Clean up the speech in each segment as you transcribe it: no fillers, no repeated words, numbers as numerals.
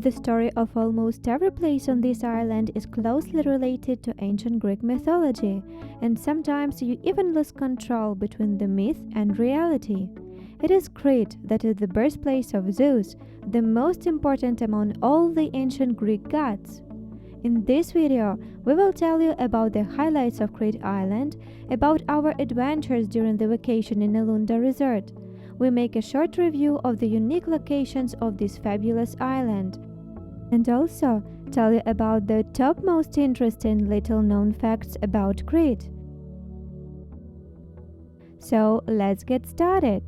The story of almost every place on this island is closely related to ancient Greek mythology, and sometimes you even lose control between the myth and reality. It is Crete that is the birthplace of Zeus, the most important among all the ancient Greek gods. In this video, we will tell you about the highlights of Crete Island, about our adventures during the vacation in Elounda resort. We make a short review of the unique locations of this fabulous island, and also tell you about the top most interesting little-known facts about Crete. So, let's get started.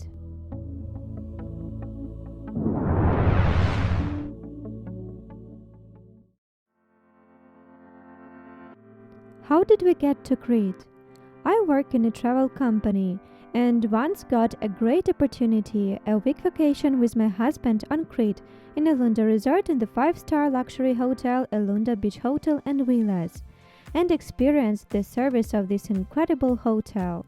How did we get to Crete? I work in a travel company and once got a great opportunity, a week vacation with my husband on Crete in Elounda resort in the 5-star luxury hotel Elounda Beach Hotel and Villas, and experienced the service of this incredible hotel.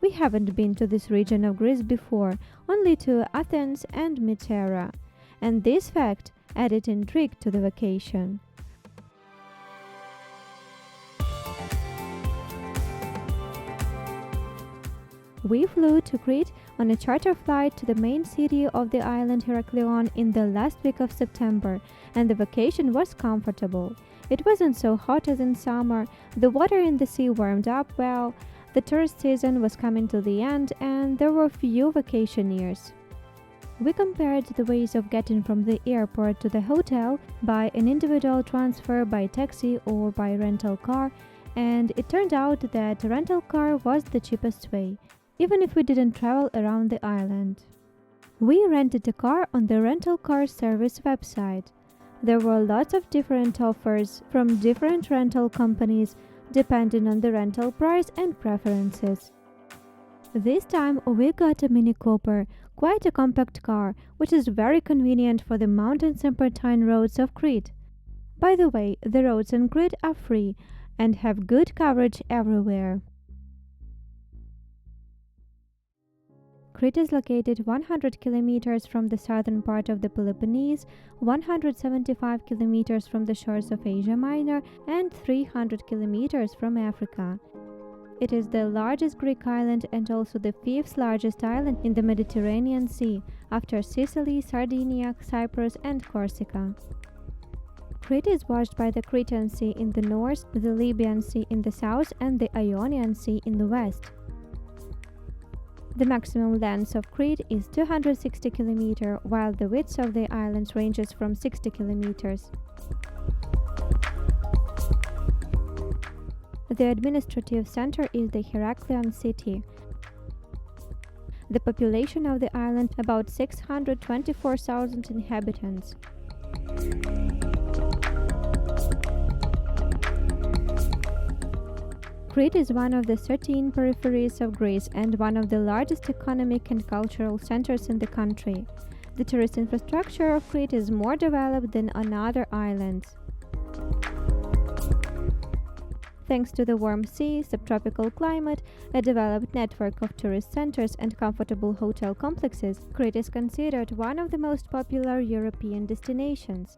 We haven't been to this region of Greece before, only to Athens and Minotaur, and this fact added intrigue to the vacation. We flew to Crete on a charter flight to the main city of the island Heraklion in the last week of September, and the vacation was comfortable. It wasn't so hot as in summer, the water in the sea warmed up well, the tourist season was coming to the end, and there were few vacationers. We compared the ways of getting from the airport to the hotel by an individual transfer, by taxi or by rental car, and it turned out that rental car was the cheapest way, even if we didn't travel around the island. We rented a car on the rental car service website. There were lots of different offers from different rental companies depending on the rental price and preferences. This time we got a Mini Cooper, quite a compact car, which is very convenient for the mountain serpentine roads of Crete. By the way, the roads in Crete are free and have good coverage everywhere. Crete is located 100 kilometers from the southern part of the Peloponnese, 175 kilometers from the shores of Asia Minor, and 300 kilometers from Africa. It is the largest Greek island and also the 5th largest island in the Mediterranean Sea, after Sicily, Sardinia, Cyprus, and Corsica. Crete is washed by the Cretan Sea in the north, the Libyan Sea in the south, and the Ionian Sea in the west. The maximum length of Crete is 260 km, while the width of the islands ranges from 60 km. The administrative center is the Heraklion city. The population of the island about 624,000 inhabitants. Crete is one of the 13 peripheries of Greece and one of the largest economic and cultural centers in the country. The tourist infrastructure of Crete is more developed than on other islands. Thanks to the warm sea, subtropical climate, a developed network of tourist centers and comfortable hotel complexes, Crete is considered one of the most popular European destinations.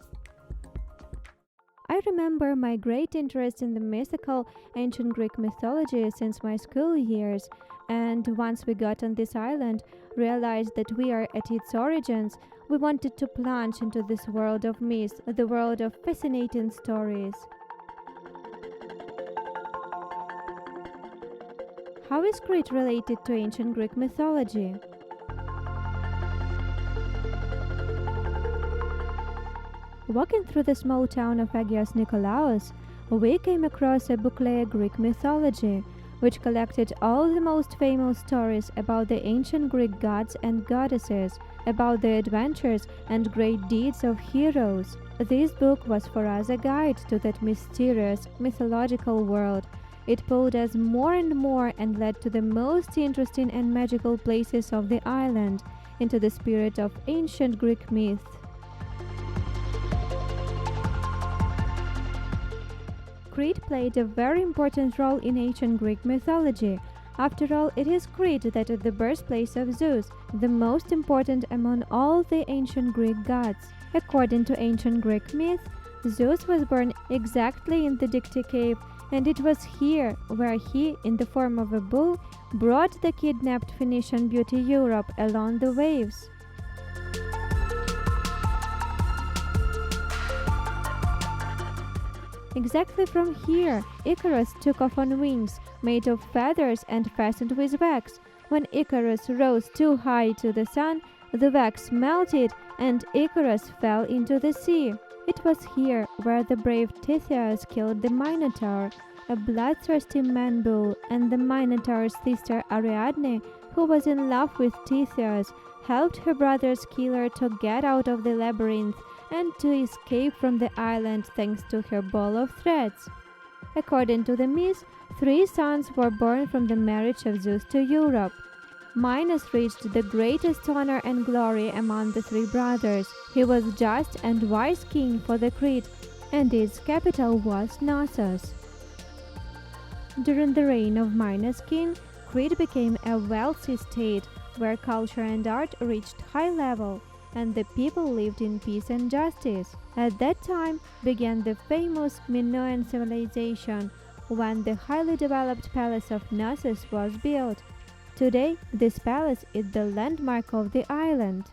I remember my great interest in the mythical ancient Greek mythology since my school years, and once we got on this island, realized that we are at its origins, we wanted to plunge into this world of myths, the world of fascinating stories. How is Crete related to ancient Greek mythology? Walking through the small town of Agios Nicolaos, we came across a booklet Greek mythology, which collected all the most famous stories about the ancient Greek gods and goddesses, about the adventures and great deeds of heroes. This book was for us a guide to that mysterious, mythological world. It pulled us more and more and led to the most interesting and magical places of the island, into the spirit of ancient Greek myth. Crete played a very important role in ancient Greek mythology. After all, it is Crete that is the birthplace of Zeus, the most important among all the ancient Greek gods. According to ancient Greek myth, Zeus was born exactly in the Dictys cave, and it was here where he, in the form of a bull, brought the kidnapped Phoenician beauty Europe along the waves. Exactly from here, Icarus took off on wings made of feathers and fastened with wax. When Icarus rose too high to the sun, the wax melted and Icarus fell into the sea. It was here where the brave Theseus killed the Minotaur, a bloodthirsty man-bull, and the Minotaur's sister Ariadne, who was in love with Theseus, helped her brother's killer to get out of the labyrinth and to escape from the island thanks to her ball of threads. According to the myth, 3 sons were born from the marriage of Zeus to Europe. Minos reached the greatest honor and glory among the 3 brothers. He was just and wise king for the Crete, and its capital was Knossos. During the reign of Minos king, Crete became a wealthy state where culture and art reached high level, and the people lived in peace and justice. At that time began the famous Minoan civilization, when the highly developed palace of Knossos was built. Today, this palace is the landmark of the island.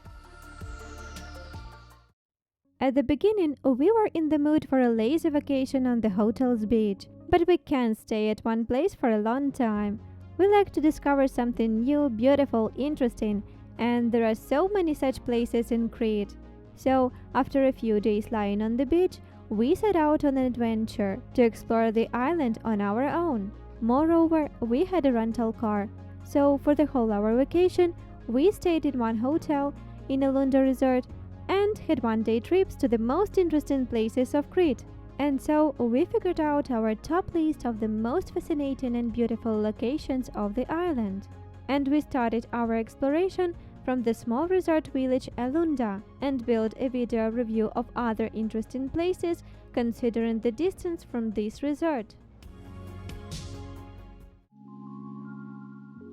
At the beginning, we were in the mood for a lazy vacation on the hotel's beach, but we can't stay at one place for a long time. We like to discover something new, beautiful, interesting, and there are so many such places in Crete. So, after a few days lying on the beach, we set out on an adventure to explore the island on our own. Moreover, we had a rental car, so for the whole our vacation, we stayed in one hotel in Elounda resort and had one-day trips to the most interesting places of Crete. And so we figured out our top list of the most fascinating and beautiful locations of the island. And we started our exploration from the small resort village Elounda and built a video review of other interesting places considering the distance from this resort.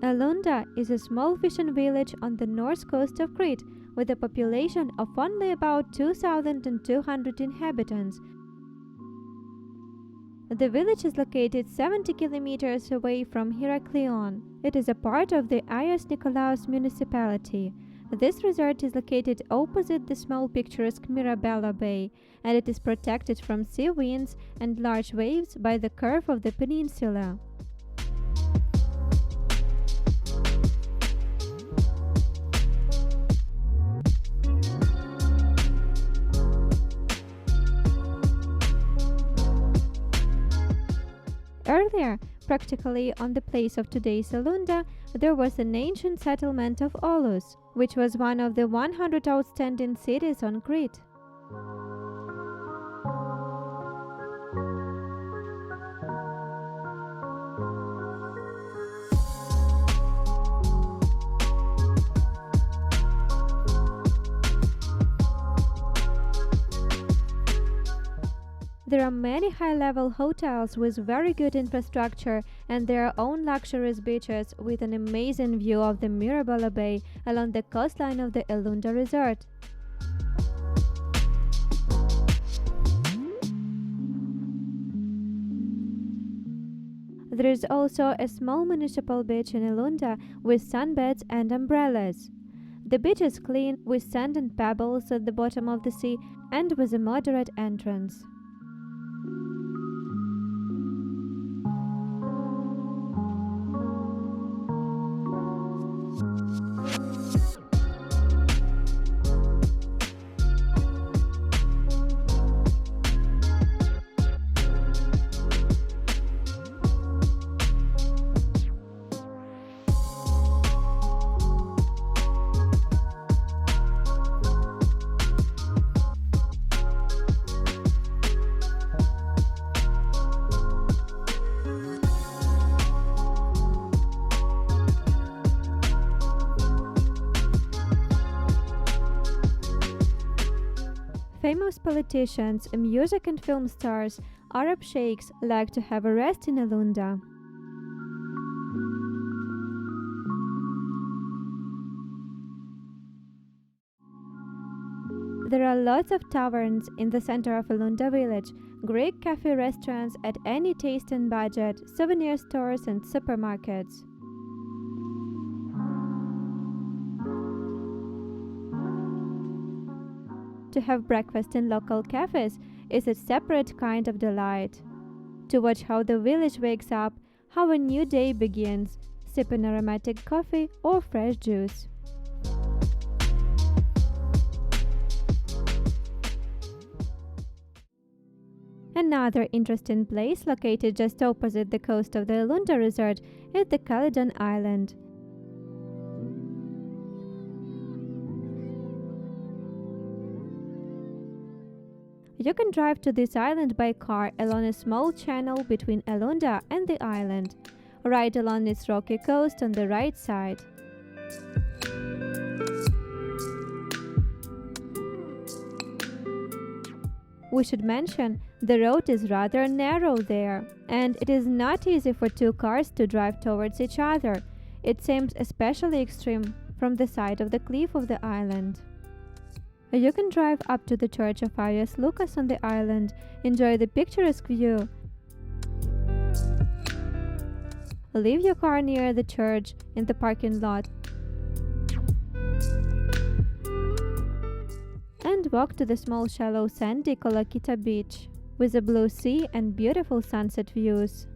Elounda is a small fishing village on the north coast of Crete with a population of only about 2,200 inhabitants. The village is located 70 kilometers away from Heraklion. It is a part of the Agios Nicolaos municipality. This resort is located opposite the small picturesque Mirabella Bay, and it is protected from sea winds and large waves by the curve of the peninsula. Earlier, practically on the place of today's Elounda, there was an ancient settlement of Olos, which was one of the 100 outstanding cities on Crete. There are many high-level hotels with very good infrastructure and their own luxurious beaches with an amazing view of the Mirabella Bay along the coastline of the Elounda resort. There is also a small municipal beach in Elounda with sunbeds and umbrellas. The beach is clean with sand and pebbles at the bottom of the sea and with a moderate entrance. Famous politicians, music and film stars, Arab sheikhs like to have a rest in Elounda. There are lots of taverns in the center of Elounda village, Greek cafe restaurants at any taste and budget, souvenir stores and supermarkets. To have breakfast in local cafes is a separate kind of delight. To watch how the village wakes up, how a new day begins, sipping aromatic coffee or fresh juice. Another interesting place located just opposite the coast of the Elounda resort is the Caledon Island. You can drive to this island by car along a small channel between Elounda and the island, right along its rocky coast on the right side. We should mention the road is rather narrow there, and it is not easy for two cars to drive towards each other. It seems especially extreme from the side of the cliff of the island. You can drive up to the church of Agios Nicolaos on the island, enjoy the picturesque view. Leave your car near the church in the parking lot and walk to the small shallow sandy Kolakita beach with a blue sea and beautiful sunset views.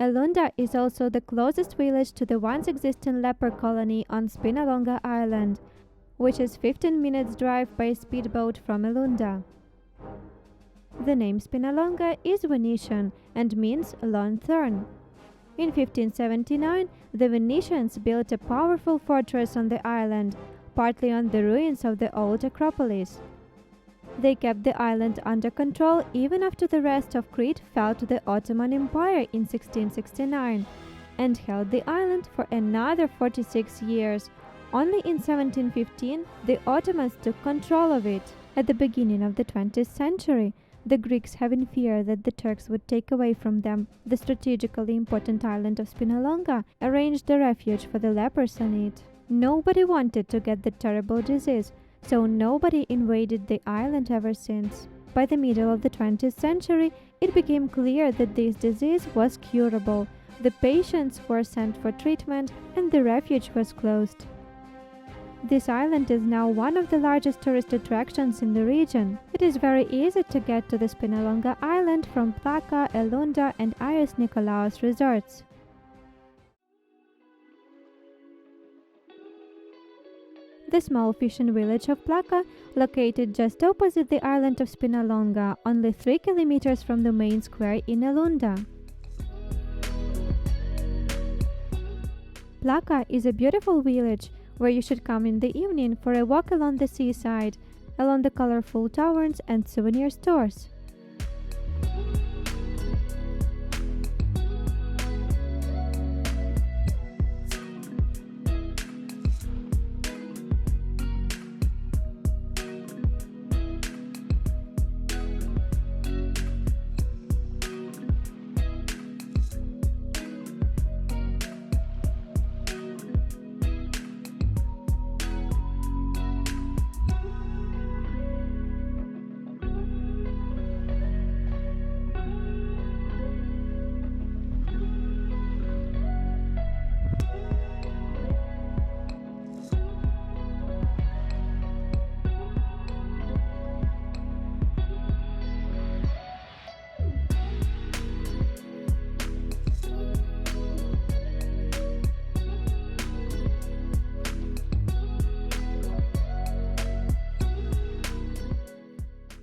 Elounda is also the closest village to the once existing leper colony on Spinalonga Island, which is 15 minutes drive by speedboat from Elounda. The name Spinalonga is Venetian and means long thorn. In 1579, the Venetians built a powerful fortress on the island, partly on the ruins of the old Acropolis. They kept the island under control even after the rest of Crete fell to the Ottoman Empire in 1669 and held the island for another 46 years. Only in 1715 the Ottomans took control of it. At the beginning of the 20th century, the Greeks, having fear that the Turks would take away from them the strategically important island of Spinalonga, arranged a refuge for the lepers on it. Nobody wanted to get the terrible disease, so nobody invaded the island ever since. By the middle of the 20th century, it became clear that this disease was curable. The patients were sent for treatment and the refuge was closed. This island is now one of the largest tourist attractions in the region. It is very easy to get to the Spinalonga Island from Plaka, Elounda and Agios Nicolaos resorts. The small fishing village of Plaka, located just opposite the island of Spinalonga, only 3 kilometers from the main square in Elounda. Plaka is a beautiful village where you should come in the evening for a walk along the seaside, along the colorful taverns and souvenir stores.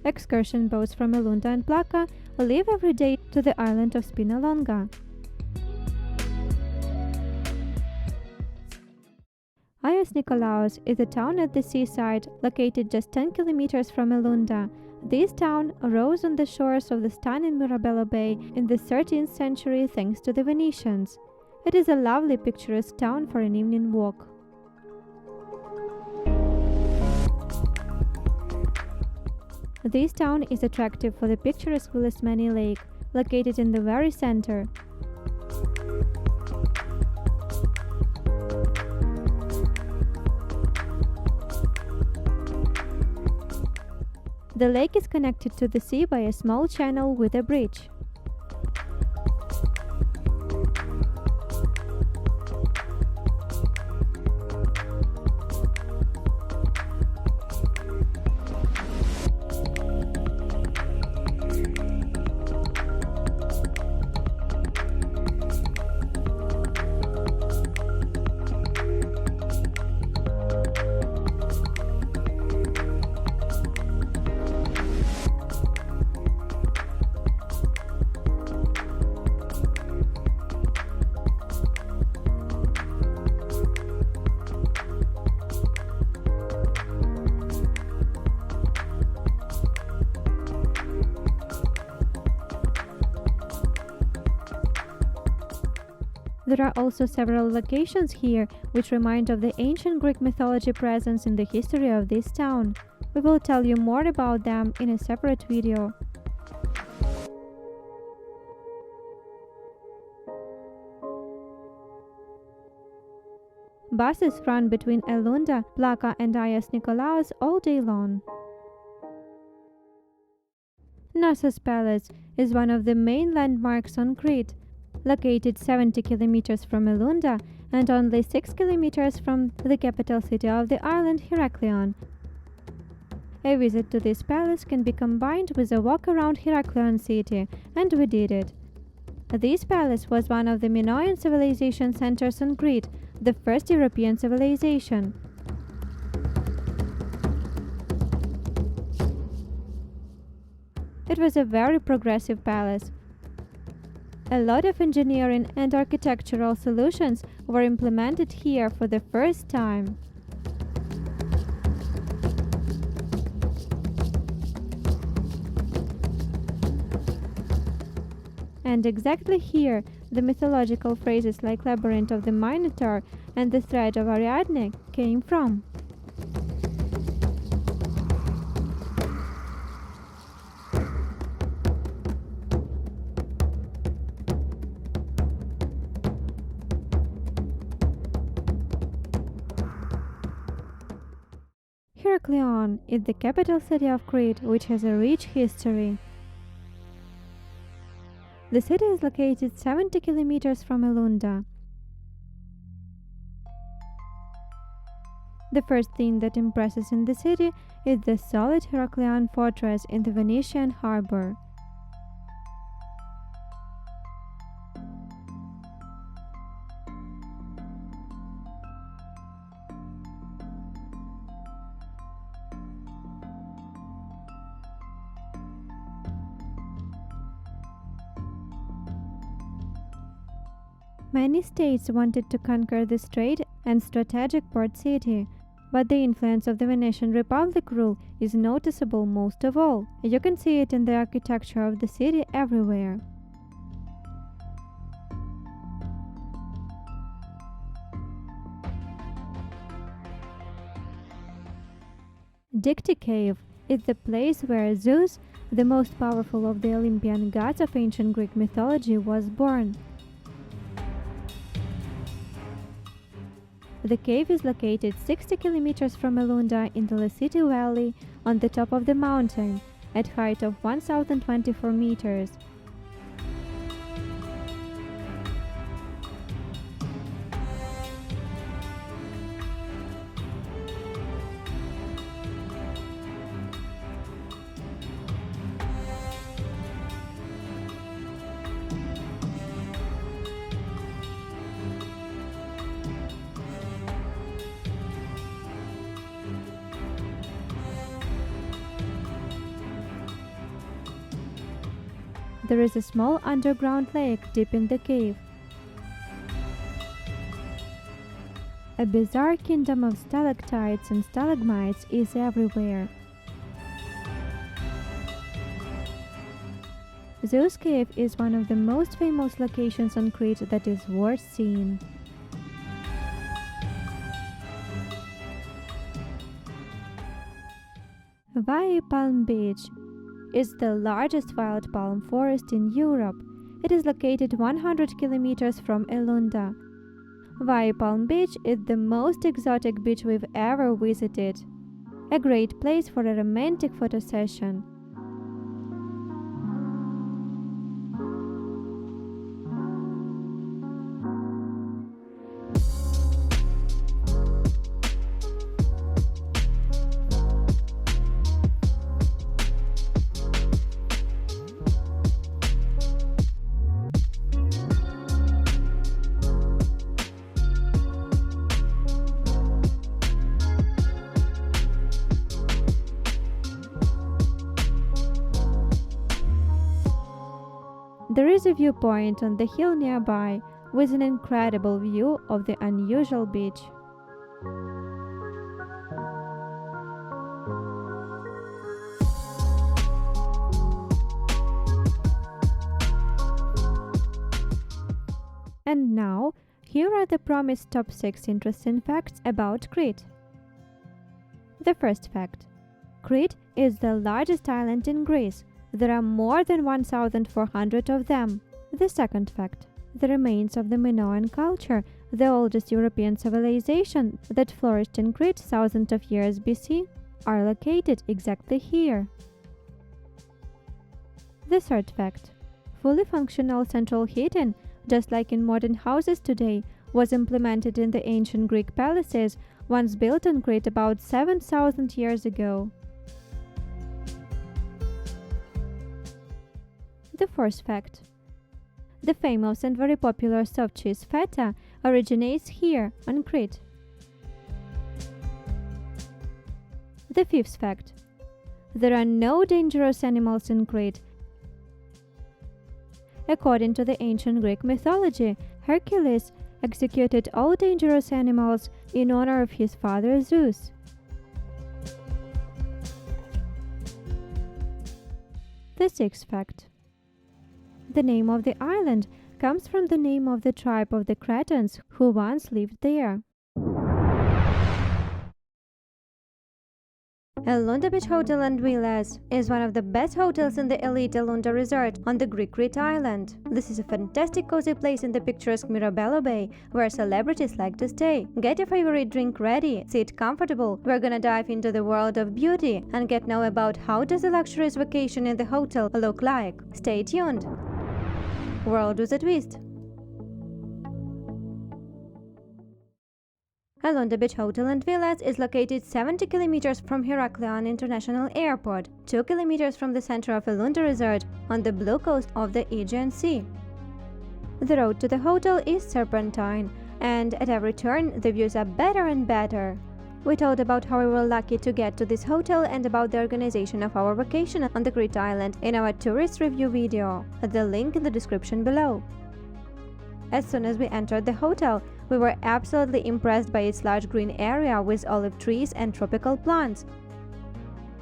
Excursion boats from Elounda and Plaka leave every day to the island of Spinalonga. Agios Nicolaos is a town at the seaside located just 10 kilometers from Elounda. This town arose on the shores of the stunning Mirabello Bay in the 13th century thanks to the Venetians. It is a lovely picturesque town for an evening walk. This town is attractive for the picturesque Villismani Lake, located in the very center. The lake is connected to the sea by a small channel with a bridge. There are also several locations here which remind of the ancient Greek mythology presence in the history of this town. We will tell you more about them in a separate video. Buses run between Elounda, Plaka and Agios Nicolaos all day long. Knossos Palace is one of the main landmarks on Crete, located 70 kilometers from Elounda and only 6 kilometers from the capital city of the island, Heraklion. A visit to this palace can be combined with a walk around Heraklion city, and we did it. This palace was one of the Minoan civilization centers on Crete, the first European civilization. It was a very progressive palace. A lot of engineering and architectural solutions were implemented here for the first time. And exactly here, the mythological phrases like Labyrinth of the Minotaur and the thread of Ariadne came from. Heraklion is the capital city of Crete, which has a rich history. The city is located 70 kilometers from Elounda. The first thing that impresses in the city is the solid Heraklion fortress in the Venetian harbor. Many states wanted to conquer this trade and strategic port city, but the influence of the Venetian Republic rule is noticeable most of all. You can see it in the architecture of the city everywhere. Dictys Cave is the place where Zeus, the most powerful of the Olympian gods of ancient Greek mythology, was born. The cave is located 60 kilometers from Elounda in the Leciti Valley on the top of the mountain, at height of 1024 meters. There is a small underground lake deep in the cave. A bizarre kingdom of stalactites and stalagmites is everywhere. Zeus Cave is one of the most famous locations on Crete that is worth seeing. Vai Palm Beach is the largest wild palm forest in Europe. It is located 100 kilometers from Elounda. Vai Palm Beach is the most exotic beach we've ever visited. A great place for a romantic photo session. There is a viewpoint on the hill nearby with an incredible view of the unusual beach. And now, here are the promised top 6 interesting facts about Crete. The first fact: Crete is the largest island in Greece. There are more than 1,400 of them. The second fact: the remains of the Minoan culture, the oldest European civilization that flourished in Crete thousands of years BC, are located exactly here. The third fact: fully functional central heating, just like in modern houses today, was implemented in the ancient Greek palaces once built on Crete about 7,000 years ago. The fourth fact: the famous and very popular soft cheese feta originates here on Crete. The fifth fact: there are no dangerous animals in Crete. According to the ancient Greek mythology, Heracles executed all dangerous animals in honor of his father Zeus. The sixth fact: the name of the island comes from the name of the tribe of the Cretans who once lived there. Elounda Beach Hotel and Villas is one of the best hotels in the elite Elounda resort on the Greek Crete island. This is a fantastic cozy place in the picturesque Mirabello Bay where celebrities like to stay. Get your favorite drink ready, sit comfortable. We're gonna dive into the world of beauty and get know about how does a luxurious vacation in the hotel look like. Stay tuned. World with a twist. Elounda Beach Hotel and Villas is located 70 kilometers from Heraklion International Airport, 2 kilometers from the center of Elounda Resort on the blue coast of the Aegean Sea. The road to the hotel is serpentine, and at every turn the views are better and better. We told about how we were lucky to get to this hotel and about the organization of our vacation on the Crete Island in our tourist review video, the link in the description below. As soon as we entered the hotel, we were absolutely impressed by its large green area with olive trees and tropical plants,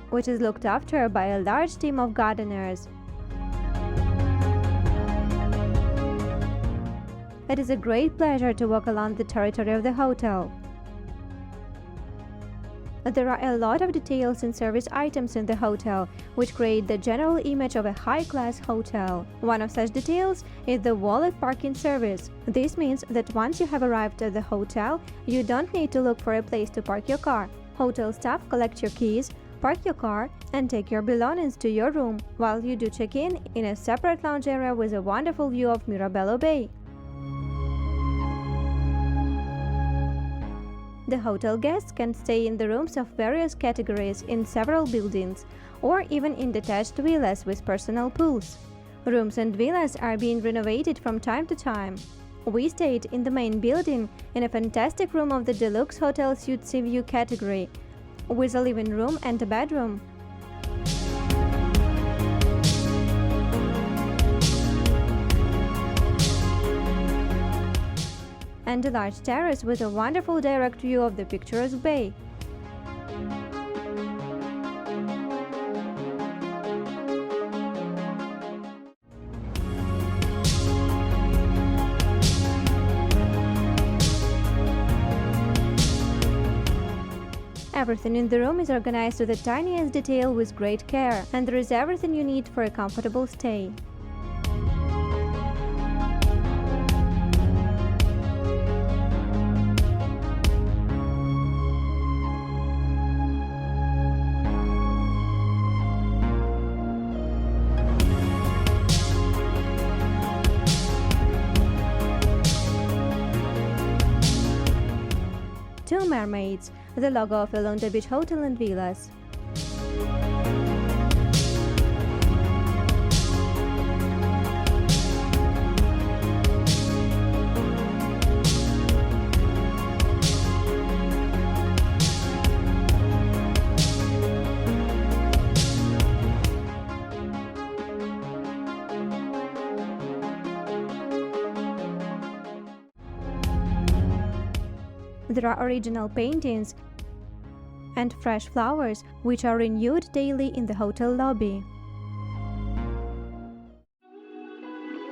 which is looked after by a large team of gardeners. It is a great pleasure to walk along the territory of the hotel. There are a lot of details and service items in the hotel, which create the general image of a high-class hotel. One of such details is the wallet parking service. This means that once you have arrived at the hotel, you don't need to look for a place to park your car. Hotel staff collect your keys, park your car, and take your belongings to your room, while you do check in a separate lounge area with a wonderful view of Mirabello Bay. The hotel guests can stay in the rooms of various categories in several buildings, or even in detached villas with personal pools. Rooms and villas are being renovated from time to time. We stayed in the main building in a fantastic room of the Deluxe Hotel Suite Sea View category, with a living room and a bedroom. and the large terrace with a wonderful direct view of the picturesque bay. Everything in the room is organized to the tiniest detail with great care, and there is everything you need for a comfortable stay. Two mermaids, the logo of Elounda Beach Hotel and Villas. There are original paintings and fresh flowers, which are renewed daily in the hotel lobby.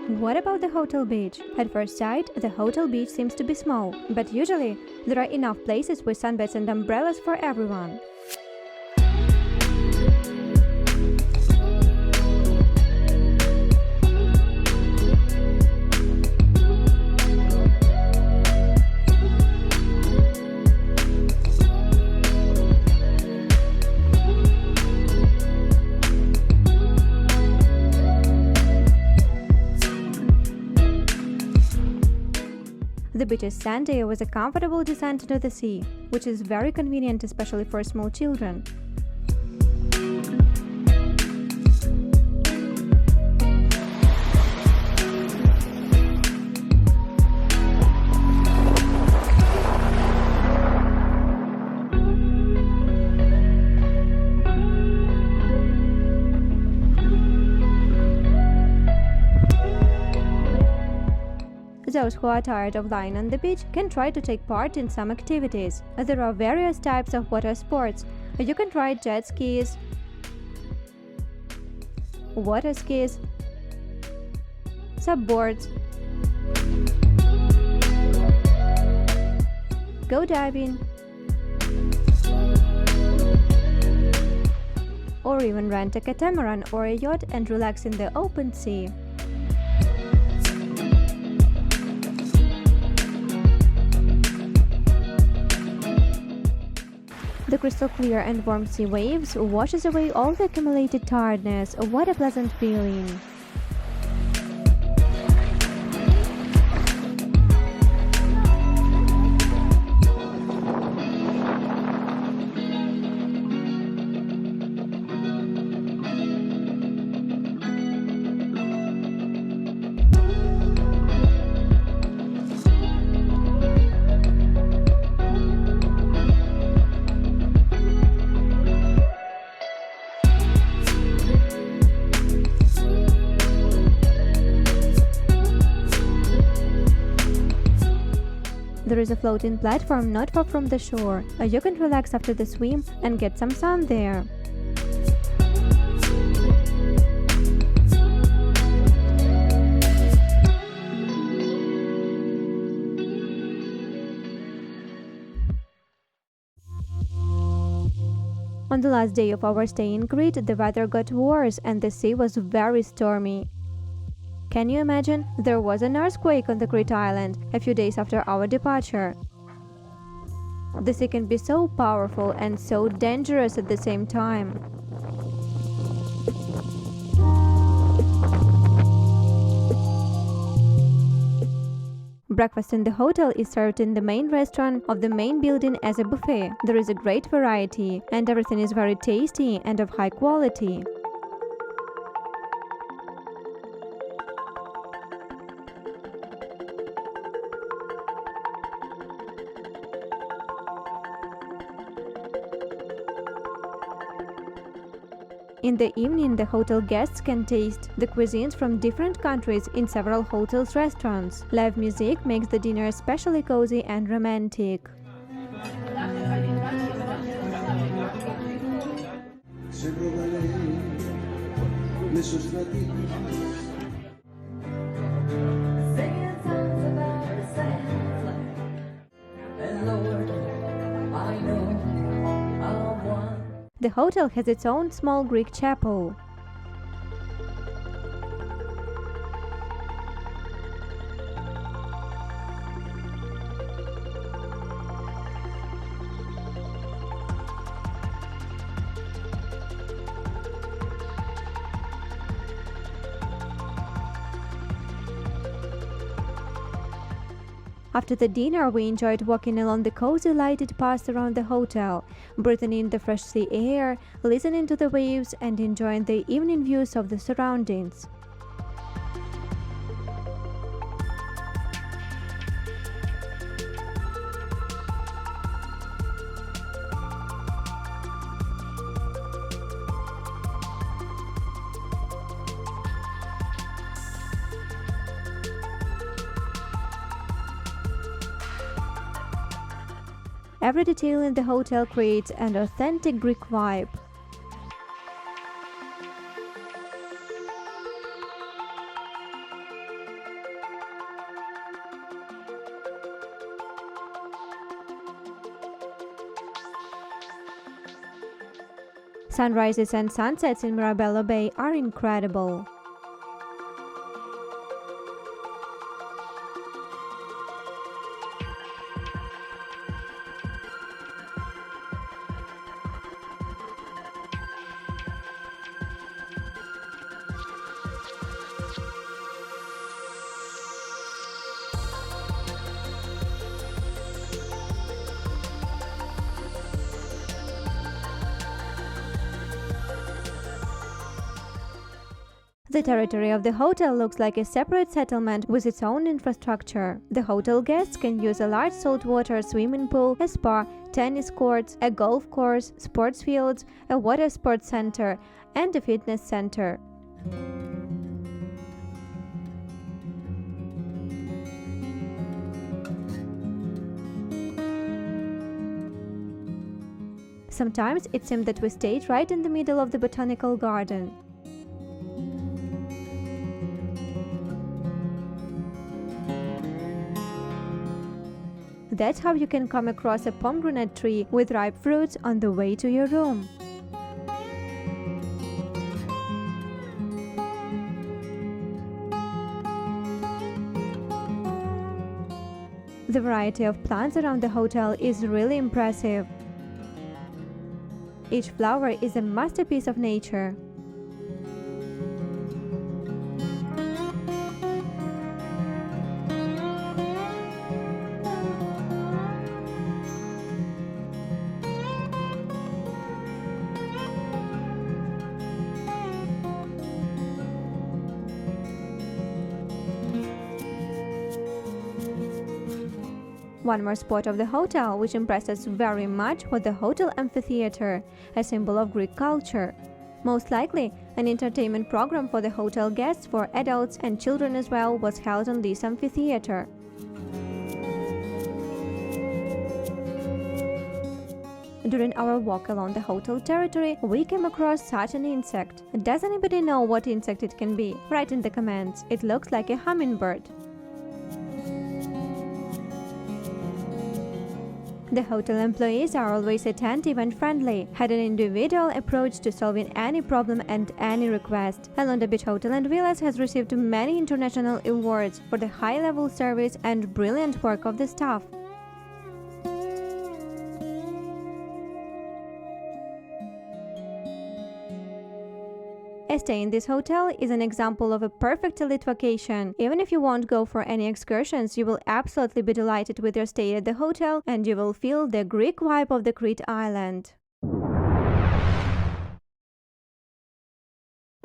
What about the hotel beach? At first sight, the hotel beach seems to be small, but usually there are enough places with sunbeds and umbrellas for everyone. The beach's sandy was a comfortable descent into the sea, which is very convenient especially for small children. Those who are tired of lying on the beach can try to take part in some activities. There are various types of water sports. You can try jet skis, water skis, subboards, go diving, or even rent a catamaran or a yacht and relax in the open sea. The crystal clear and warm sea waves washes away all the accumulated tiredness. What a pleasant feeling! There is a floating platform not far from the shore. You can relax after the swim and get some sun there. On the last day of our stay in Crete, the weather got worse and the sea was very stormy. Can you imagine? There was an earthquake on the Crete island a few days after our departure. The sea can be so powerful and so dangerous at the same time. Breakfast in the hotel is served in the main restaurant of the main building as a buffet. There is a great variety, and everything is very tasty and of high quality. In the evening, the hotel guests can taste the cuisines from different countries in several hotels' restaurants. Live music makes the dinner especially cozy and romantic. The hotel has its own small Greek chapel. After the dinner, we enjoyed walking along the cozy lighted paths around the hotel, breathing in the fresh sea air, listening to the waves, and enjoying the evening views of the surroundings. Every detail in the hotel creates an authentic Greek vibe. Sunrises and sunsets in Mirabello Bay are incredible. The territory of the hotel looks like a separate settlement with its own infrastructure. The hotel guests can use a large saltwater swimming pool, a spa, tennis courts, a golf course, sports fields, a water sports center, and a fitness center. Sometimes it seemed that we stayed right in the middle of the botanical garden. That's how you can come across a pomegranate tree with ripe fruits on the way to your room. The variety of plants around the hotel is really impressive. Each flower is a masterpiece of nature. One more spot of the hotel which impressed us very much was the hotel amphitheater, a symbol of Greek culture. Most likely, an entertainment program for the hotel guests, for adults and children as well, was held on this amphitheater. During our walk along the hotel territory, we came across such an insect. Does anybody know what insect it can be? Write in the comments. It looks like a hummingbird. The hotel employees are always attentive and friendly, had an individual approach to solving any problem and any request. Elounda Beach Hotel and Villas has received many international awards for the high-level service and brilliant work of the staff. A stay in this hotel is an example of a perfect elite vacation. Even if you won't go for any excursions, you will absolutely be delighted with your stay at the hotel and you will feel the Greek vibe of the Crete island.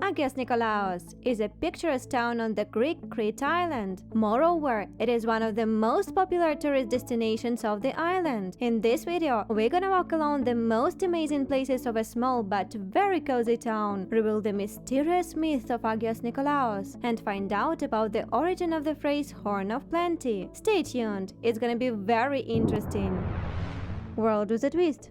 Agios Nicolaos is a picturesque town on the Greek Crete island. Moreover, it is one of the most popular tourist destinations of the island. In this video, we're gonna walk along the most amazing places of a small but very cozy town, reveal the mysterious myth of Agios Nicolaos, and find out about the origin of the phrase Horn of Plenty. Stay tuned, it's gonna be very interesting. World with a twist.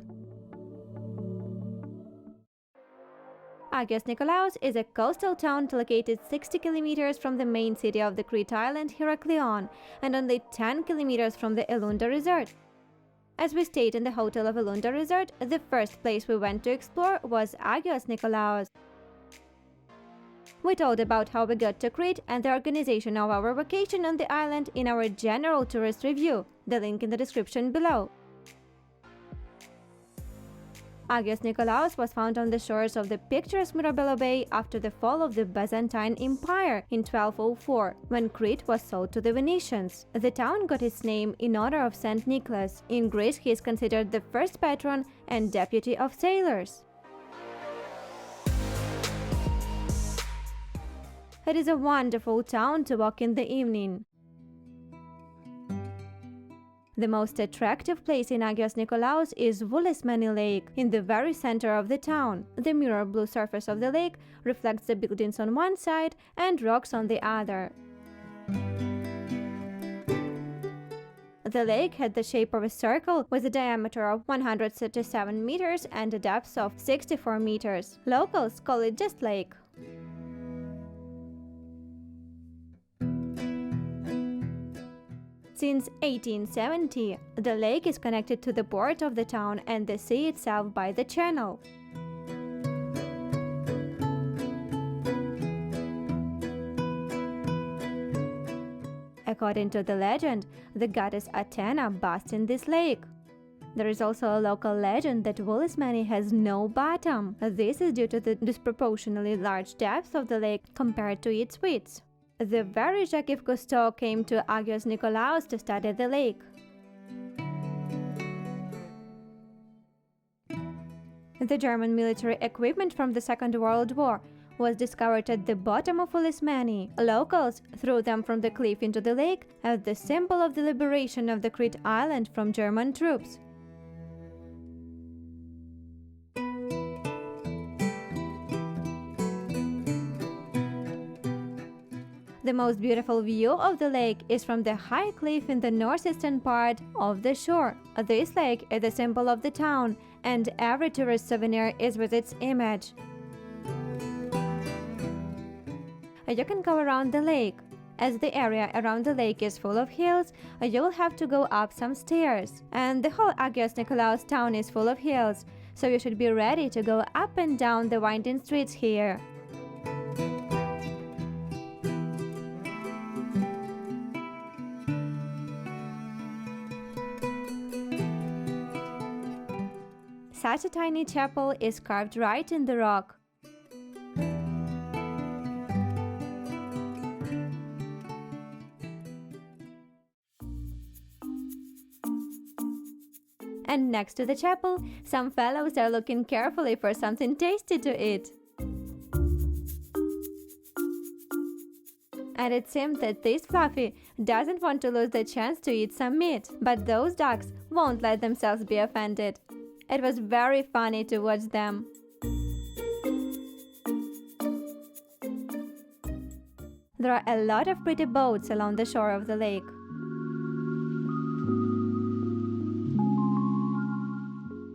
Agios Nicolaos is a coastal town located 60 kilometers from the main city of the Crete island Heraklion and only 10 kilometers from the Elounda resort. As we stayed in the hotel of Elounda resort, the first place we went to explore was Agios Nicolaos. We told about how we got to Crete and the organization of our vacation on the island in our general tourist review, the link in the description below. Agios Nicolaos was found on the shores of the picturesque Mirabello Bay after the fall of the Byzantine Empire in 1204, when Crete was sold to the Venetians. The town got its name in honor of Saint Nicholas. In Greece, he is considered the first patron and deputy of sailors. It is a wonderful town to walk in the evening. The most attractive place in Agios Nicolaos is Vulismeni Lake, in the very center of the town. The mirror blue surface of the lake reflects the buildings on one side and rocks on the other. The lake had the shape of a circle with a diameter of 137 meters and a depth of 64 meters. Locals call it just lake. Since 1870, the lake is connected to the port of the town and the sea itself by the channel. According to the legend, the goddess Athena bathed in this lake. There is also a local legend that Vulismeni has no bottom. This is due to the disproportionately large depth of the lake compared to its width. The very Jacques Cousteau came to Agios Nicolaos to study the lake. The German military equipment from the Second World War was discovered at the bottom of Vulismeni. Locals threw them from the cliff into the lake as the symbol of the liberation of the Crete island from German troops. The most beautiful view of the lake is from the high cliff in the northeastern part of the shore. This lake is the symbol of the town, and every tourist souvenir is with its image. You can go around the lake. As the area around the lake is full of hills, you will have to go up some stairs. And the whole Agios Nicolaos town is full of hills, so you should be ready to go up and down the winding streets here. Such a tiny chapel is carved right in the rock. And next to the chapel, some fellows are looking carefully for something tasty to eat. And it seems that this Fluffy doesn't want to lose the chance to eat some meat, but those ducks won't let themselves be offended. It was very funny to watch them. There are a lot of pretty boats along the shore of the lake.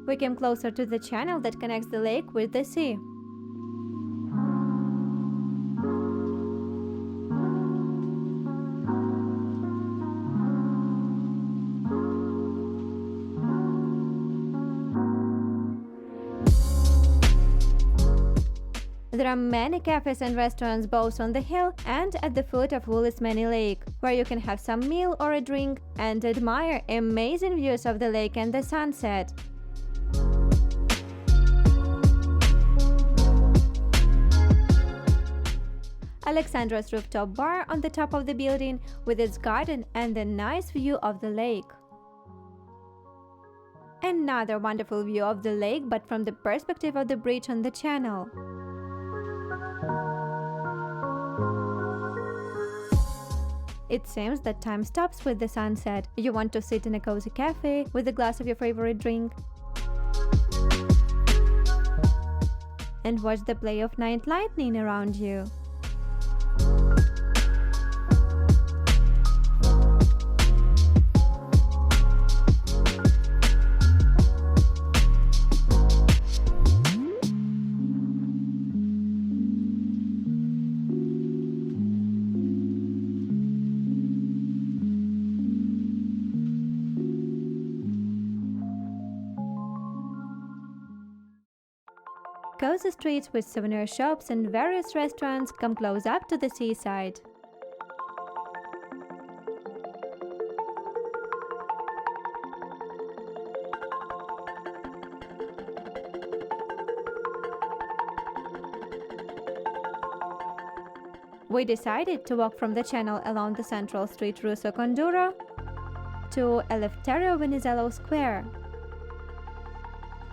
We came closer to the channel that connects the lake with the sea. There are many cafes and restaurants both on the hill and at the foot of Vulismeni Lake, where you can have some meal or a drink and admire amazing views of the lake and the sunset. Alexandra's rooftop bar on the top of the building with its garden and a nice view of the lake. Another wonderful view of the lake, but from the perspective of the bridge on the channel. It seems that time stops with the sunset. You want to sit in a cozy cafe with a glass of your favorite drink and watch the play of night lightning around you. Cozy streets with souvenir shops and various restaurants come close up to the seaside. We decided to walk from the channel along the central street Russo Conduro to Eleftherio Venizelos Square.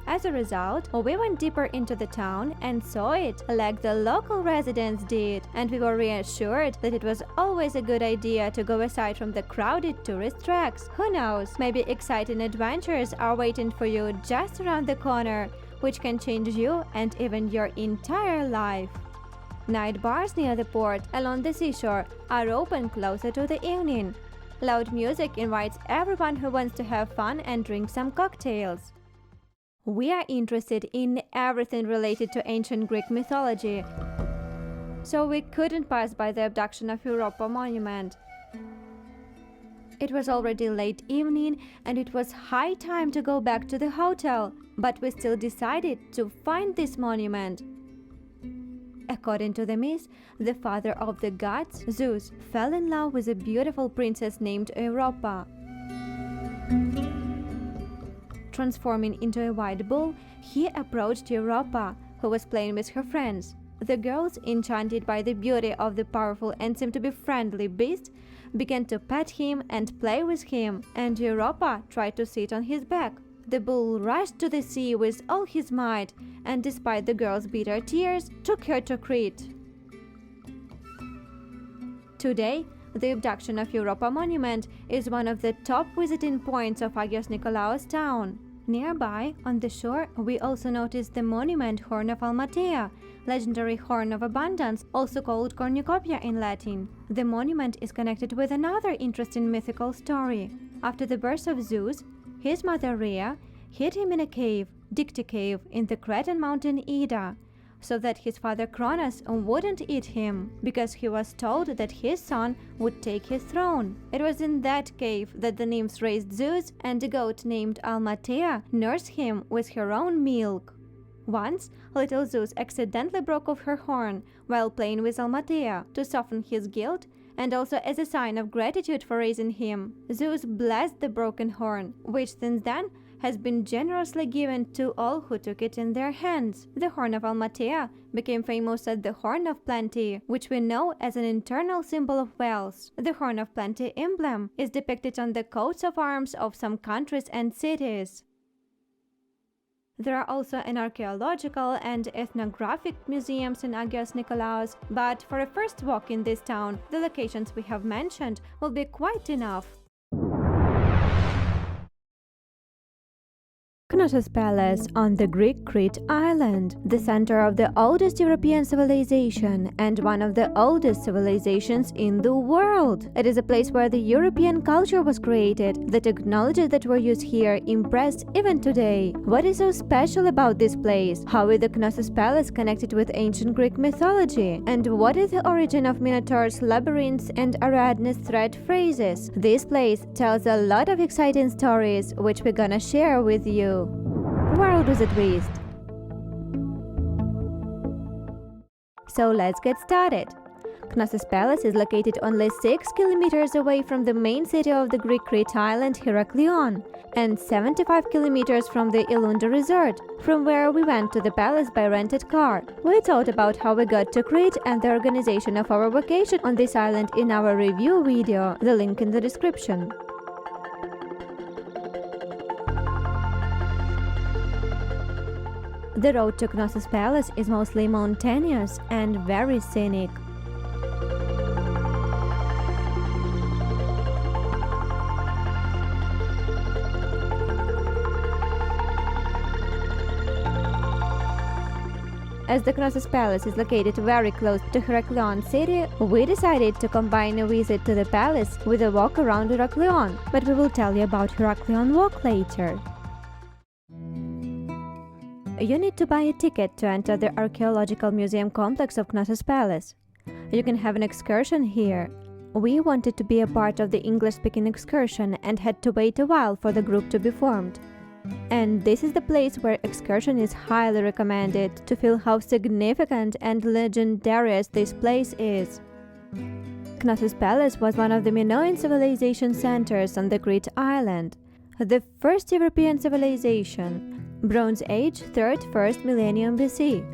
As a result, we went deeper into the town and saw it like the local residents did, and we were reassured that it was always a good idea to go aside from the crowded tourist tracks. Who knows, maybe exciting adventures are waiting for you just around the corner, which can change you and even your entire life. Night bars near the port along the seashore are open closer to the evening. Loud music invites everyone who wants to have fun and drink some cocktails. We are interested in everything related to ancient Greek mythology, so we couldn't pass by the abduction of Europa monument. It was already late evening and it was high time to go back to the hotel, but we still decided to find this monument. According to the myth, the father of the gods, Zeus, fell in love with a beautiful princess named Europa. Transforming into a white bull, he approached Europa, who was playing with her friends. The girls, enchanted by the beauty of the powerful and seemed to be friendly beast, began to pet him and play with him, and Europa tried to sit on his back. The bull rushed to the sea with all his might, and despite the girls' bitter tears, took her to Crete. Today, the abduction of Europa monument is one of the top visiting points of Agios Nicolaos town. Nearby, on the shore, we also noticed the monument Horn of Almatea, legendary horn of abundance, also called cornucopia in Latin. The monument is connected with another interesting mythical story. After the birth of Zeus, his mother Rhea hid him in a cave, Dictys Cave, in the Cretan mountain Ida, so that his father Kronos wouldn't eat him, because he was told that his son would take his throne. It was in that cave that the nymphs raised Zeus, and a goat named Almatea nursed him with her own milk. Once, little Zeus accidentally broke off her horn while playing with Almatea. To soften his guilt, and also as a sign of gratitude for raising him, Zeus blessed the broken horn, which since then has been generously given to all who took it in their hands. The Horn of Almatea became famous as the Horn of Plenty, which we know as an internal symbol of wealth. The Horn of Plenty emblem is depicted on the coats of arms of some countries and cities. There are also an archaeological and ethnographic museums in Agios Nicolaos, but for a first walk in this town, the locations we have mentioned will be quite enough. Knossos Palace on the Greek Crete island, the center of the oldest European civilization and one of the oldest civilizations in the world. It is a place where the European culture was created. The technologies that were used here impressed even today. What is so special about this place? How is the Knossos Palace connected with ancient Greek mythology? And what is the origin of Minotaur's labyrinths and Ariadne's thread phrases? This place tells a lot of exciting stories, which we're gonna share with you. Worldwithatwist. So let's get started. Knossos Palace is located only 6 kilometers away from the main city of the Greek Crete island, Heraklion, and 75 kilometers from the Elounda resort, from where we went to the palace by rented car. We thought about how we got to Crete and the organization of our vacation on this island in our review video, the link in the description. The road to Knossos Palace is mostly mountainous and very scenic. As the Knossos Palace is located very close to Heraklion city, we decided to combine a visit to the palace with a walk around Heraklion, but we will tell you about Heraklion walk later. You need to buy a ticket to enter the archaeological museum complex of Knossos Palace. You can have an excursion here. We wanted to be a part of the English-speaking excursion and had to wait a while for the group to be formed. And this is the place where excursion is highly recommended to feel how significant and legendary this place is. Knossos Palace was one of the Minoan civilization centers on the Crete island, the first European civilization, Bronze Age, 3rd, 1st millennium BC.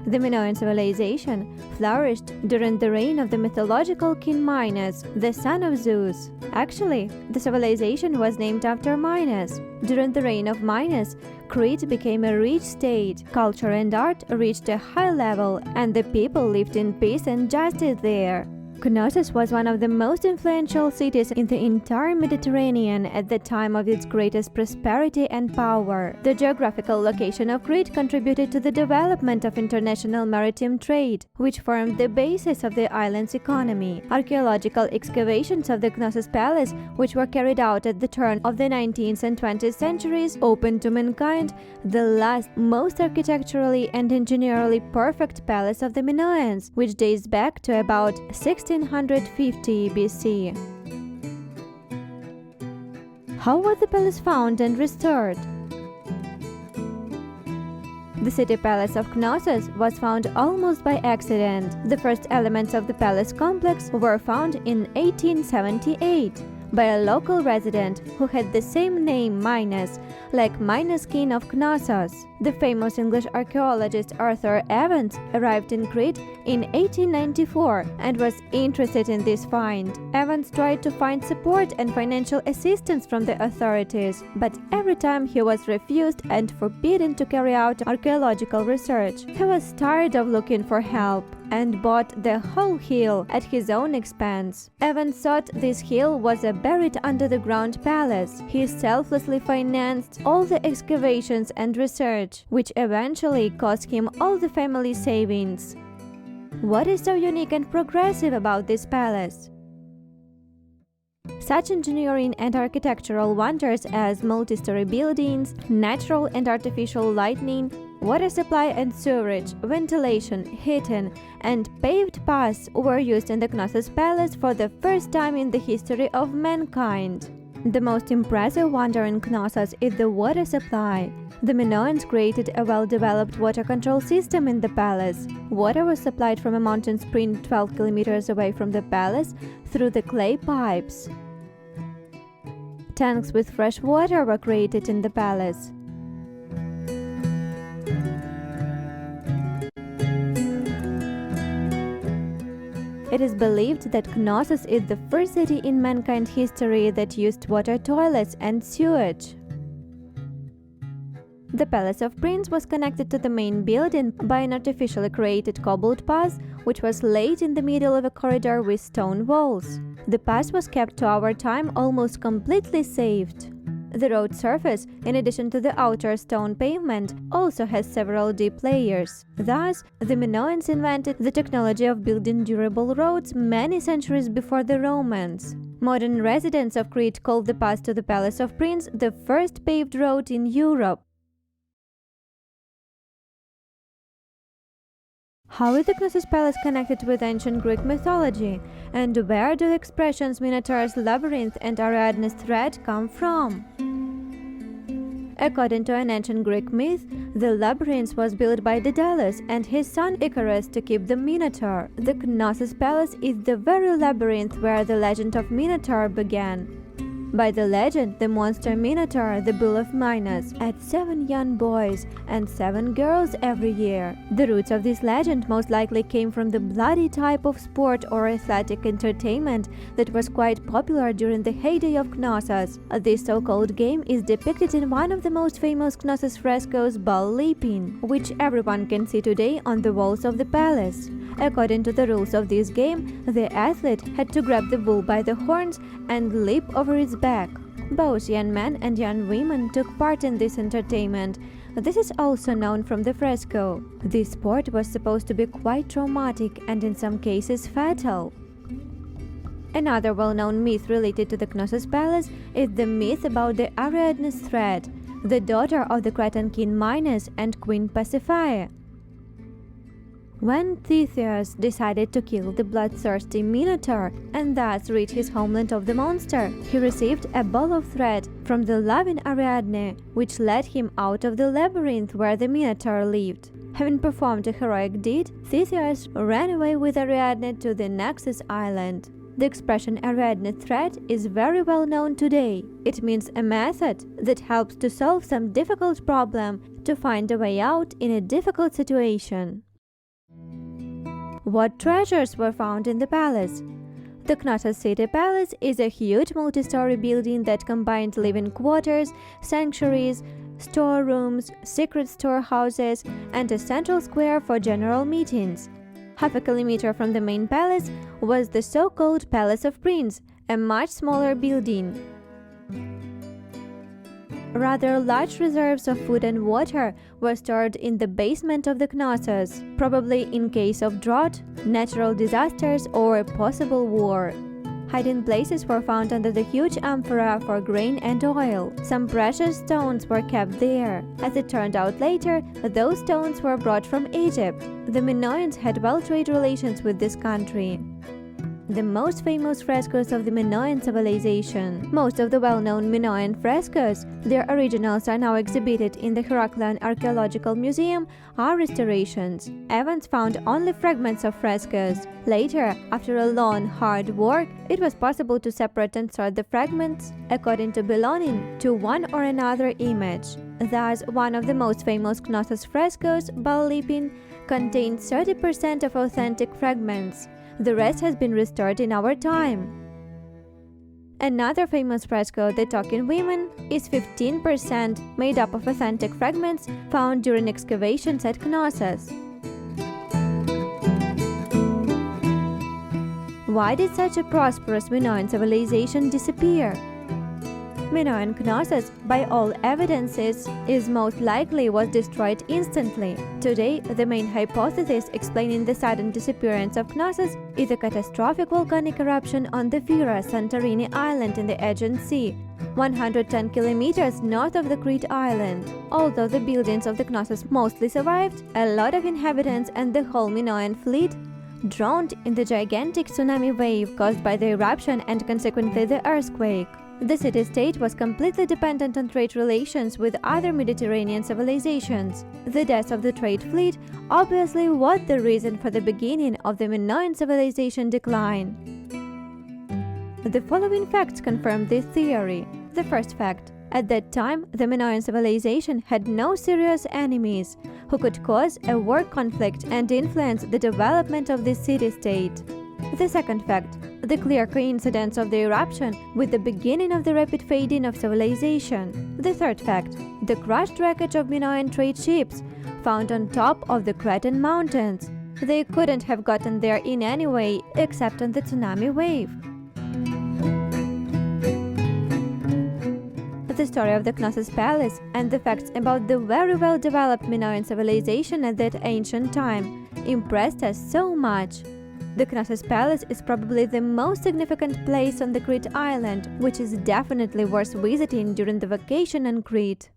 The Minoan civilization flourished during the reign of the mythological king Minos, the son of Zeus. Actually, the civilization was named after Minos. During the reign of Minos, Crete became a rich state, culture and art reached a high level, and the people lived in peace and justice there. Knossos was one of the most influential cities in the entire Mediterranean at the time of its greatest prosperity and power. The geographical location of Crete contributed to the development of international maritime trade, which formed the basis of the island's economy. Archaeological excavations of the Knossos Palace, which were carried out at the turn of the 19th and 20th centuries, opened to mankind the last, most architecturally and engineerily perfect palace of the Minoans, which dates back to about 1650 BC. How was the palace found and restored? The city palace of Knossos was found almost by accident. The first elements of the palace complex were found in 1878 by a local resident who had the same name Minos, like Minos, king of Knossos. The famous English archaeologist Arthur Evans arrived in Crete in 1894 and was interested in this find. Evans tried to find support and financial assistance from the authorities, but every time he was refused and forbidden to carry out archaeological research. He was tired of looking for help and bought the whole hill at his own expense. Evans thought this hill was a buried under-the-ground palace. He selflessly financed all the excavations and research, which eventually cost him all the family savings. What is so unique and progressive about this palace? Such engineering and architectural wonders as multi-story buildings, natural and artificial lighting, water supply and sewerage, ventilation, heating, and paved paths were used in the Knossos Palace for the first time in the history of mankind. The most impressive wonder in Knossos is the water supply. The Minoans created a well-developed water control system in the palace. Water was supplied from a mountain spring 12 kilometers away from the palace through the clay pipes. Tanks with fresh water were created in the palace. It is believed that Knossos is the first city in mankind history that used water toilets and sewage. The Palace of Prince was connected to the main building by an artificially created cobbled path, which was laid in the middle of a corridor with stone walls. The path was kept to our time almost completely saved. The road surface, in addition to the outer stone pavement, also has several deep layers. Thus, the Minoans invented the technology of building durable roads many centuries before the Romans. Modern residents of Crete call the path to the Palace of Prince the first paved road in Europe. How is the Knossos Palace connected with ancient Greek mythology? And where do the expressions Minotaur's Labyrinth and Ariadne's thread come from? According to an ancient Greek myth, the Labyrinth was built by Daedalus and his son Icarus to keep the Minotaur. The Knossos Palace is the very labyrinth where the legend of Minotaur began. By the legend, the monster Minotaur, the bull of Minos, had 7 young boys and 7 girls every year. The roots of this legend most likely came from the bloody type of sport or athletic entertainment that was quite popular during the heyday of Knossos. This so-called game is depicted in one of the most famous Knossos frescoes, bull leaping, which everyone can see today on the walls of the palace. According to the rules of this game, the athlete had to grab the bull by the horns and leap over its back. Both young men and young women took part in this entertainment. This is also known from the fresco. This sport was supposed to be quite traumatic and in some cases fatal. Another well-known myth related to the Knossos Palace is the myth about the Ariadne's thread, the daughter of the Cretan king Minos and queen Pasiphae. When Theseus decided to kill the bloodthirsty Minotaur and thus rid his homeland of the monster, he received a ball of thread from the loving Ariadne, which led him out of the labyrinth where the Minotaur lived. Having performed a heroic deed, Theseus ran away with Ariadne to the Knossos island. The expression Ariadne thread is very well known today. It means a method that helps to solve some difficult problem, to find a way out in a difficult situation. What treasures were found in the palace? The Knossos City Palace is a huge multi-story building that combined living quarters, sanctuaries, storerooms, secret storehouses, and a central square for general meetings. Half a kilometer from the main palace was the so-called Palace of Prince, a much smaller building. Rather large reserves of food and water were stored in the basement of the Knossos, probably in case of drought, natural disasters, or a possible war. Hiding places were found under the huge amphora for grain and oil. Some precious stones were kept there. As it turned out later, those stones were brought from Egypt. The Minoans had well-trade relations with this country. The most famous frescoes of the Minoan civilization. Most of the well-known Minoan frescoes, their originals are now exhibited in the Heraklion Archaeological Museum, are restorations. Evans found only fragments of frescoes. Later, after a long, hard work, it was possible to separate and sort the fragments according to belonging to one or another image. Thus, one of the most famous Knossos frescoes, Bal-Lipin, contains 30% of authentic fragments. The rest has been restored in our time. Another famous fresco, The Talking Women, is 15% made up of authentic fragments found during excavations at Knossos. Why did such a prosperous Minoan civilization disappear? Minoan Knossos, by all evidences, is most likely was destroyed instantly. Today, the main hypothesis explaining the sudden disappearance of Knossos is a catastrophic volcanic eruption on the Fira Santorini island in the Aegean Sea, 110 kilometers north of the Crete island. Although the buildings of the Knossos mostly survived, a lot of inhabitants and the whole Minoan fleet drowned in the gigantic tsunami wave caused by the eruption and consequently the earthquake. The city-state was completely dependent on trade relations with other Mediterranean civilizations. The death of the trade fleet obviously was the reason for the beginning of the Minoan civilization decline. The following facts confirm this theory. The first fact: at that time, the Minoan civilization had no serious enemies who could cause a war conflict and influence the development of this city-state. The second fact: the clear coincidence of the eruption with the beginning of the rapid fading of civilization. The third fact: the crushed wreckage of Minoan trade ships found on top of the Cretan mountains. They couldn't have gotten there in any way except on the tsunami wave. The story of the Knossos Palace and the facts about the very well-developed Minoan civilization at that ancient time impressed us so much. The Knossos Palace is probably the most significant place on the Crete island, which is definitely worth visiting during the vacation on Crete.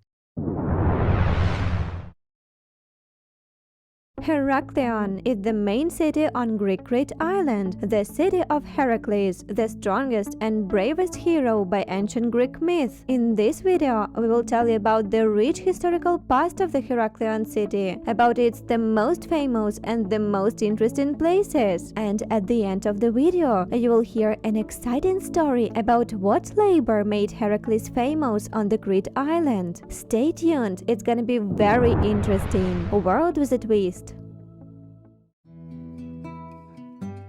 Heraklion is the main city on Greek Crete island, the city of Heracles, the strongest and bravest hero by ancient Greek myth. In this video, we will tell you about the rich historical past of the Heraklion city, about its the most famous and the most interesting places. And at the end of the video, you will hear an exciting story about what labor made Heracles famous on the Crete island. Stay tuned, it's gonna be very interesting. World with a twist.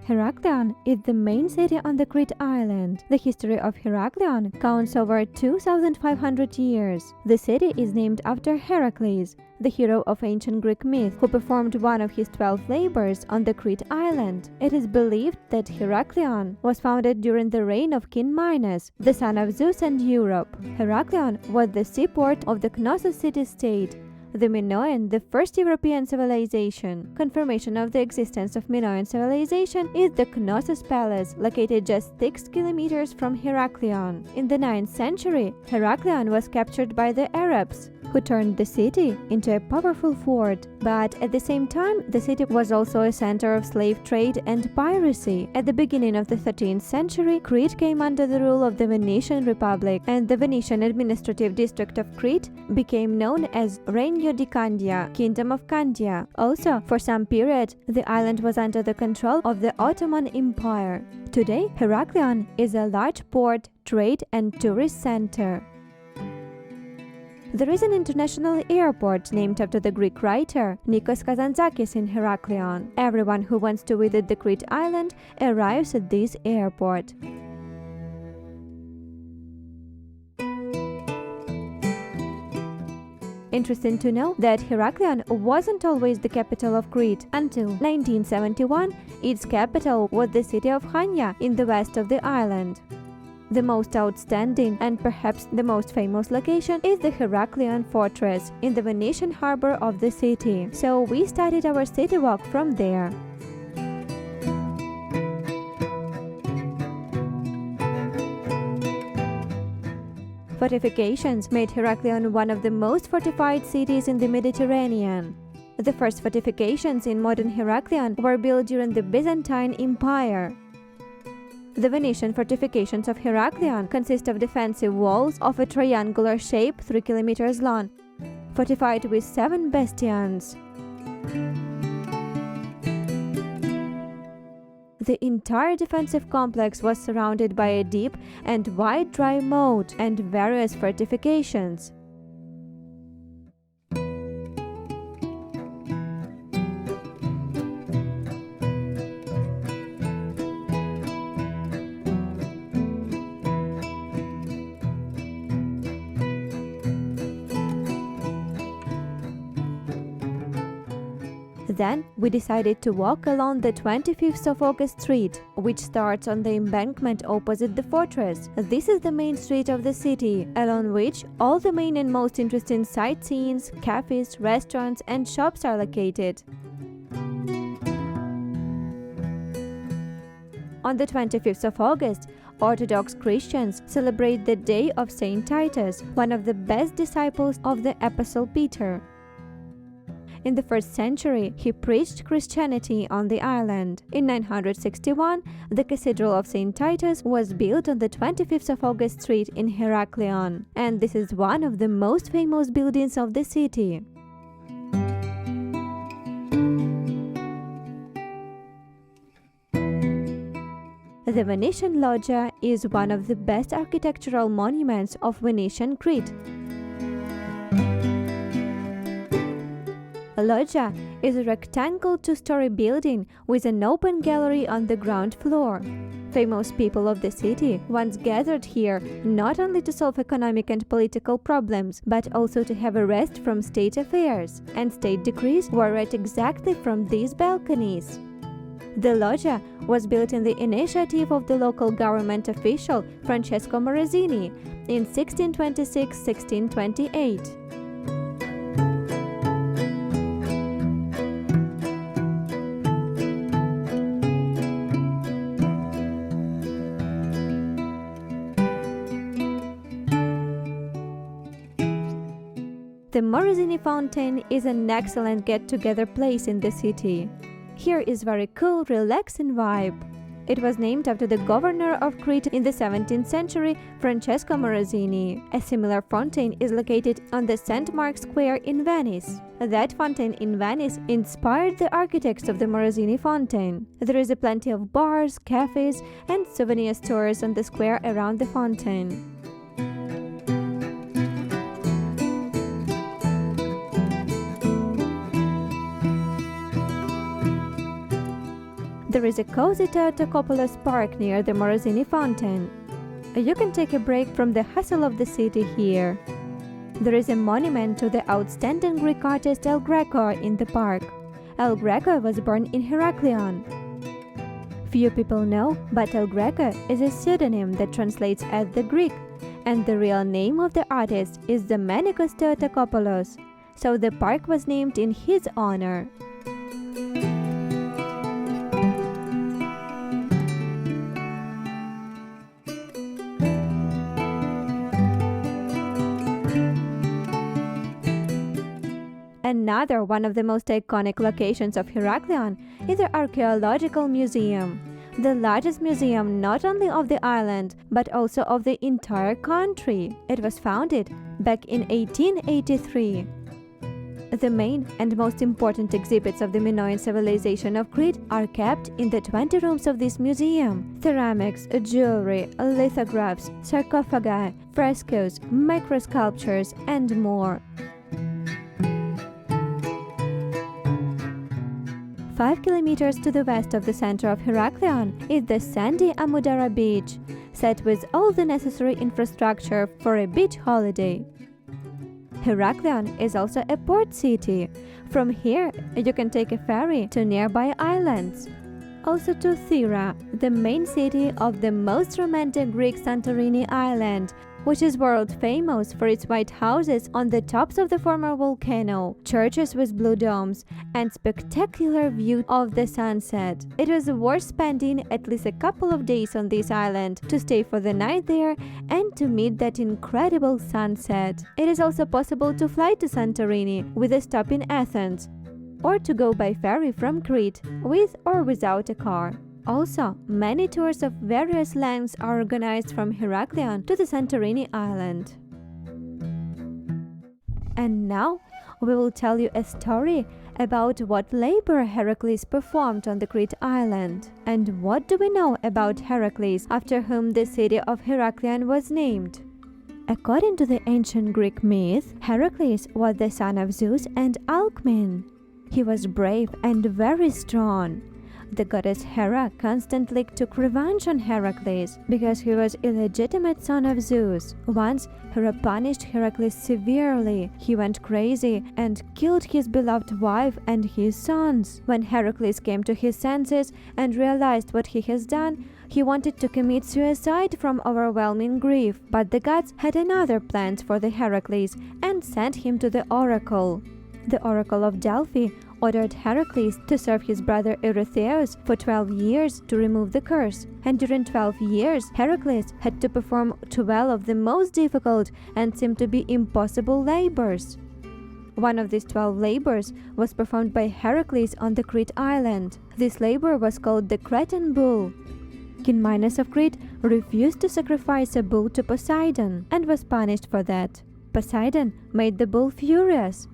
Heraklion is the main city on the Crete island. The history of Heraklion counts over 2,500 years. The city is named after Heracles, the hero of ancient Greek myth, who performed one of his 12 labors on the Crete island. It is believed that Heraklion was founded during the reign of King Minos, the son of Zeus and Europe. Heraklion was the seaport of the Knossos city-state. The Minoan, the first European civilization. Confirmation of the existence of Minoan civilization is the Knossos Palace, located just 6 kilometers from Heraklion. In the 9th century, Heraklion was captured by the Arabs, who turned the city into a powerful fort. But at the same time, the city was also a center of slave trade and piracy. At the beginning of the 13th century, Crete came under the rule of the Venetian Republic, and the Venetian administrative district of Crete became known as Regno di Candia, Kingdom of Candia. Also, for some period, the island was under the control of the Ottoman Empire. Today, Heraklion is a large port, trade and tourist center. There is an international airport named after the Greek writer Nikos Kazantzakis in Heraklion. Everyone who wants to visit the Crete island arrives at this airport. Interesting to know that Heraklion wasn't always the capital of Crete. Until 1971, its capital was the city of Chania in the west of the island. The most outstanding and perhaps the most famous location is the Heraklion fortress in the Venetian harbor of the city. So we started our city walk from there. Fortifications made Heraklion one of the most fortified cities in the Mediterranean. The first fortifications in modern Heraklion were built during the Byzantine Empire. The Venetian fortifications of Heraklion consist of defensive walls of a triangular shape 3 kilometers long, fortified with 7 bastions. The entire defensive complex was surrounded by a deep and wide dry moat and various fortifications. Then we decided to walk along the 25th of August street, which starts on the embankment opposite the fortress. This is the main street of the city, along which all the main and most interesting sightseeings, cafes, restaurants and shops are located. On the 25th of August, Orthodox Christians celebrate the Day of Saint Titus, one of the best disciples of the Apostle Peter. In the 1st century, he preached Christianity on the island. In 961, the Cathedral of St. Titus was built on the 25th of August street in Heraklion, and this is one of the most famous buildings of the city. The Venetian Loggia is one of the best architectural monuments of Venetian Crete. A loggia is a rectangular 2-story building with an open gallery on the ground floor. Famous people of the city once gathered here not only to solve economic and political problems, but also to have a rest from state affairs, and state decrees were read exactly from these balconies. The loggia was built in the initiative of the local government official Francesco Morosini in 1626-1628. The Morosini Fountain is an excellent get-together place in the city. Here is very cool, relaxing vibe. It was named after the governor of Crete in the 17th century, Francesco Morosini. A similar fountain is located on the St. Mark's Square in Venice. That fountain in Venice inspired the architects of the Morosini Fountain. There is plenty of bars, cafes, and souvenir stores on the square around the fountain. There is a cozy Teotokopoulos park near the Morosini Fountain. You can take a break from the hustle of the city here. There is a monument to the outstanding Greek artist El Greco in the park. El Greco was born in Heraklion. Few people know, but El Greco is a pseudonym that translates as the Greek, and the real name of the artist is Domenikos Teotokopoulos. so the park was named in his honor. Another one of the most iconic locations of Heraklion is the Archaeological Museum, the largest museum not only of the island but also of the entire country. It was founded back in 1883. The main and most important exhibits of the Minoan civilization of Crete are kept in the 20 rooms of this museum: ceramics, jewelry, lithographs, sarcophagi, frescoes, microsculptures, and more. 5 kilometers to the west of the center of Heraklion is the sandy Amudara beach, set with all the necessary infrastructure for a beach holiday. Heraklion is also a port city. From here, you can take a ferry to nearby islands. Also to Thera, the main city of the most romantic Greek Santorini island, which is world famous for its white houses on the tops of the former volcano, churches with blue domes, and spectacular view of the sunset. It was worth spending at least a couple of days on this island to stay for the night there and to meet that incredible sunset. It is also possible to fly to Santorini with a stop in Athens, or to go by ferry from Crete with or without a car. Also, many tours of various lengths are organized from Heraklion to the Santorini island. And now, we will tell you a story about what labor Heracles performed on the Crete island. And what do we know about Heracles, after whom the city of Heraklion was named? According to the ancient Greek myth, Heracles was the son of Zeus and Alcmene. He was brave and very strong. The goddess Hera constantly took revenge on Heracles because he was illegitimate son of Zeus. Once, Hera punished Heracles severely. He went crazy and killed his beloved wife and his sons. When Heracles came to his senses and realized what he has done, he wanted to commit suicide from overwhelming grief. But the gods had another plan for the Heracles and sent him to the oracle. The oracle of Delphi ordered Heracles to serve his brother Eurystheus for 12 years to remove the curse, and during 12 years Heracles had to perform 12 of the most difficult and seemed to be impossible labors. One of these 12 labors was performed by Heracles on the Crete island. This labor was called the Cretan bull. King Minos of Crete refused to sacrifice a bull to Poseidon and was punished for that. Poseidon made the bull furious.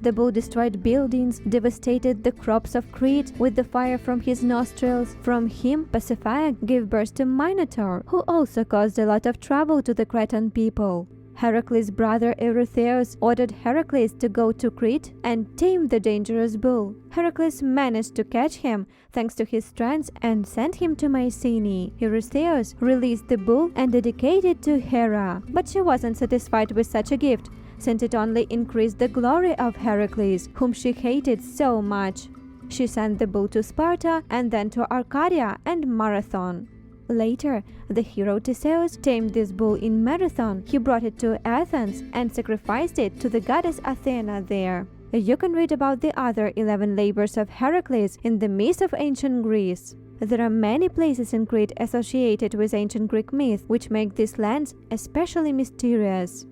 The bull destroyed buildings, devastated the crops of Crete with the fire from his nostrils. From him, Pasiphae gave birth to Minotaur, who also caused a lot of trouble to the Cretan people. Heracles' brother Eurystheus ordered Heracles to go to Crete and tame the dangerous bull. Heracles managed to catch him thanks to his strength and sent him to Mycenae. Eurystheus released the bull and dedicated it to Hera, but she wasn't satisfied with such a gift, since it only increased the glory of Heracles, whom she hated so much. She sent the bull to Sparta and then to Arcadia and Marathon. Later, the hero Theseus tamed this bull in Marathon. He brought it to Athens and sacrificed it to the goddess Athena there. You can read about the other 11 labors of Heracles in the myths of ancient Greece. There are many places in Crete associated with ancient Greek myth, which make these lands especially mysterious.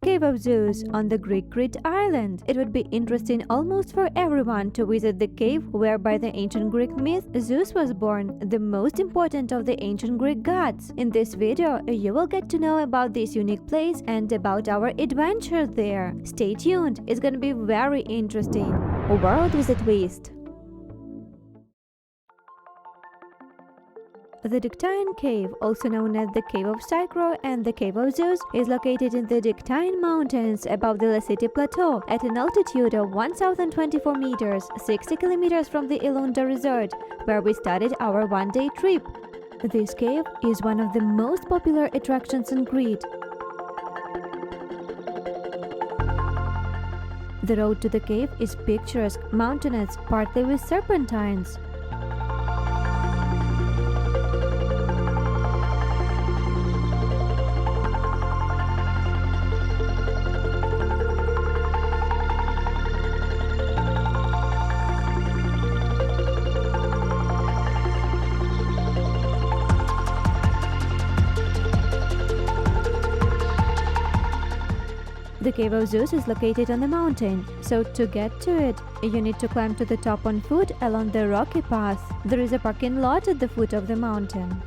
Cave of Zeus on the Greek Crete island. It would be interesting almost for everyone to visit the cave where, by the ancient Greek myth, Zeus was born, the most important of the ancient Greek gods. In this video, you will get to know about this unique place and about our adventure there. Stay tuned, it's gonna be very interesting. World with a twist. The Dictaean Cave, also known as the Cave of Psychro and the Cave of Zeus, is located in the Dictaean Mountains above the Lassiti Plateau at an altitude of 1024 meters, 60 kilometers from the Elounda resort, where we started our one-day trip. This cave is one of the most popular attractions in Crete. The road to the cave is picturesque, mountainous, partly with serpentines. The cave of Zeus is located on the mountain, so to get to it, you need to climb to the top on foot along the rocky path. There is a parking lot at the foot of the mountain.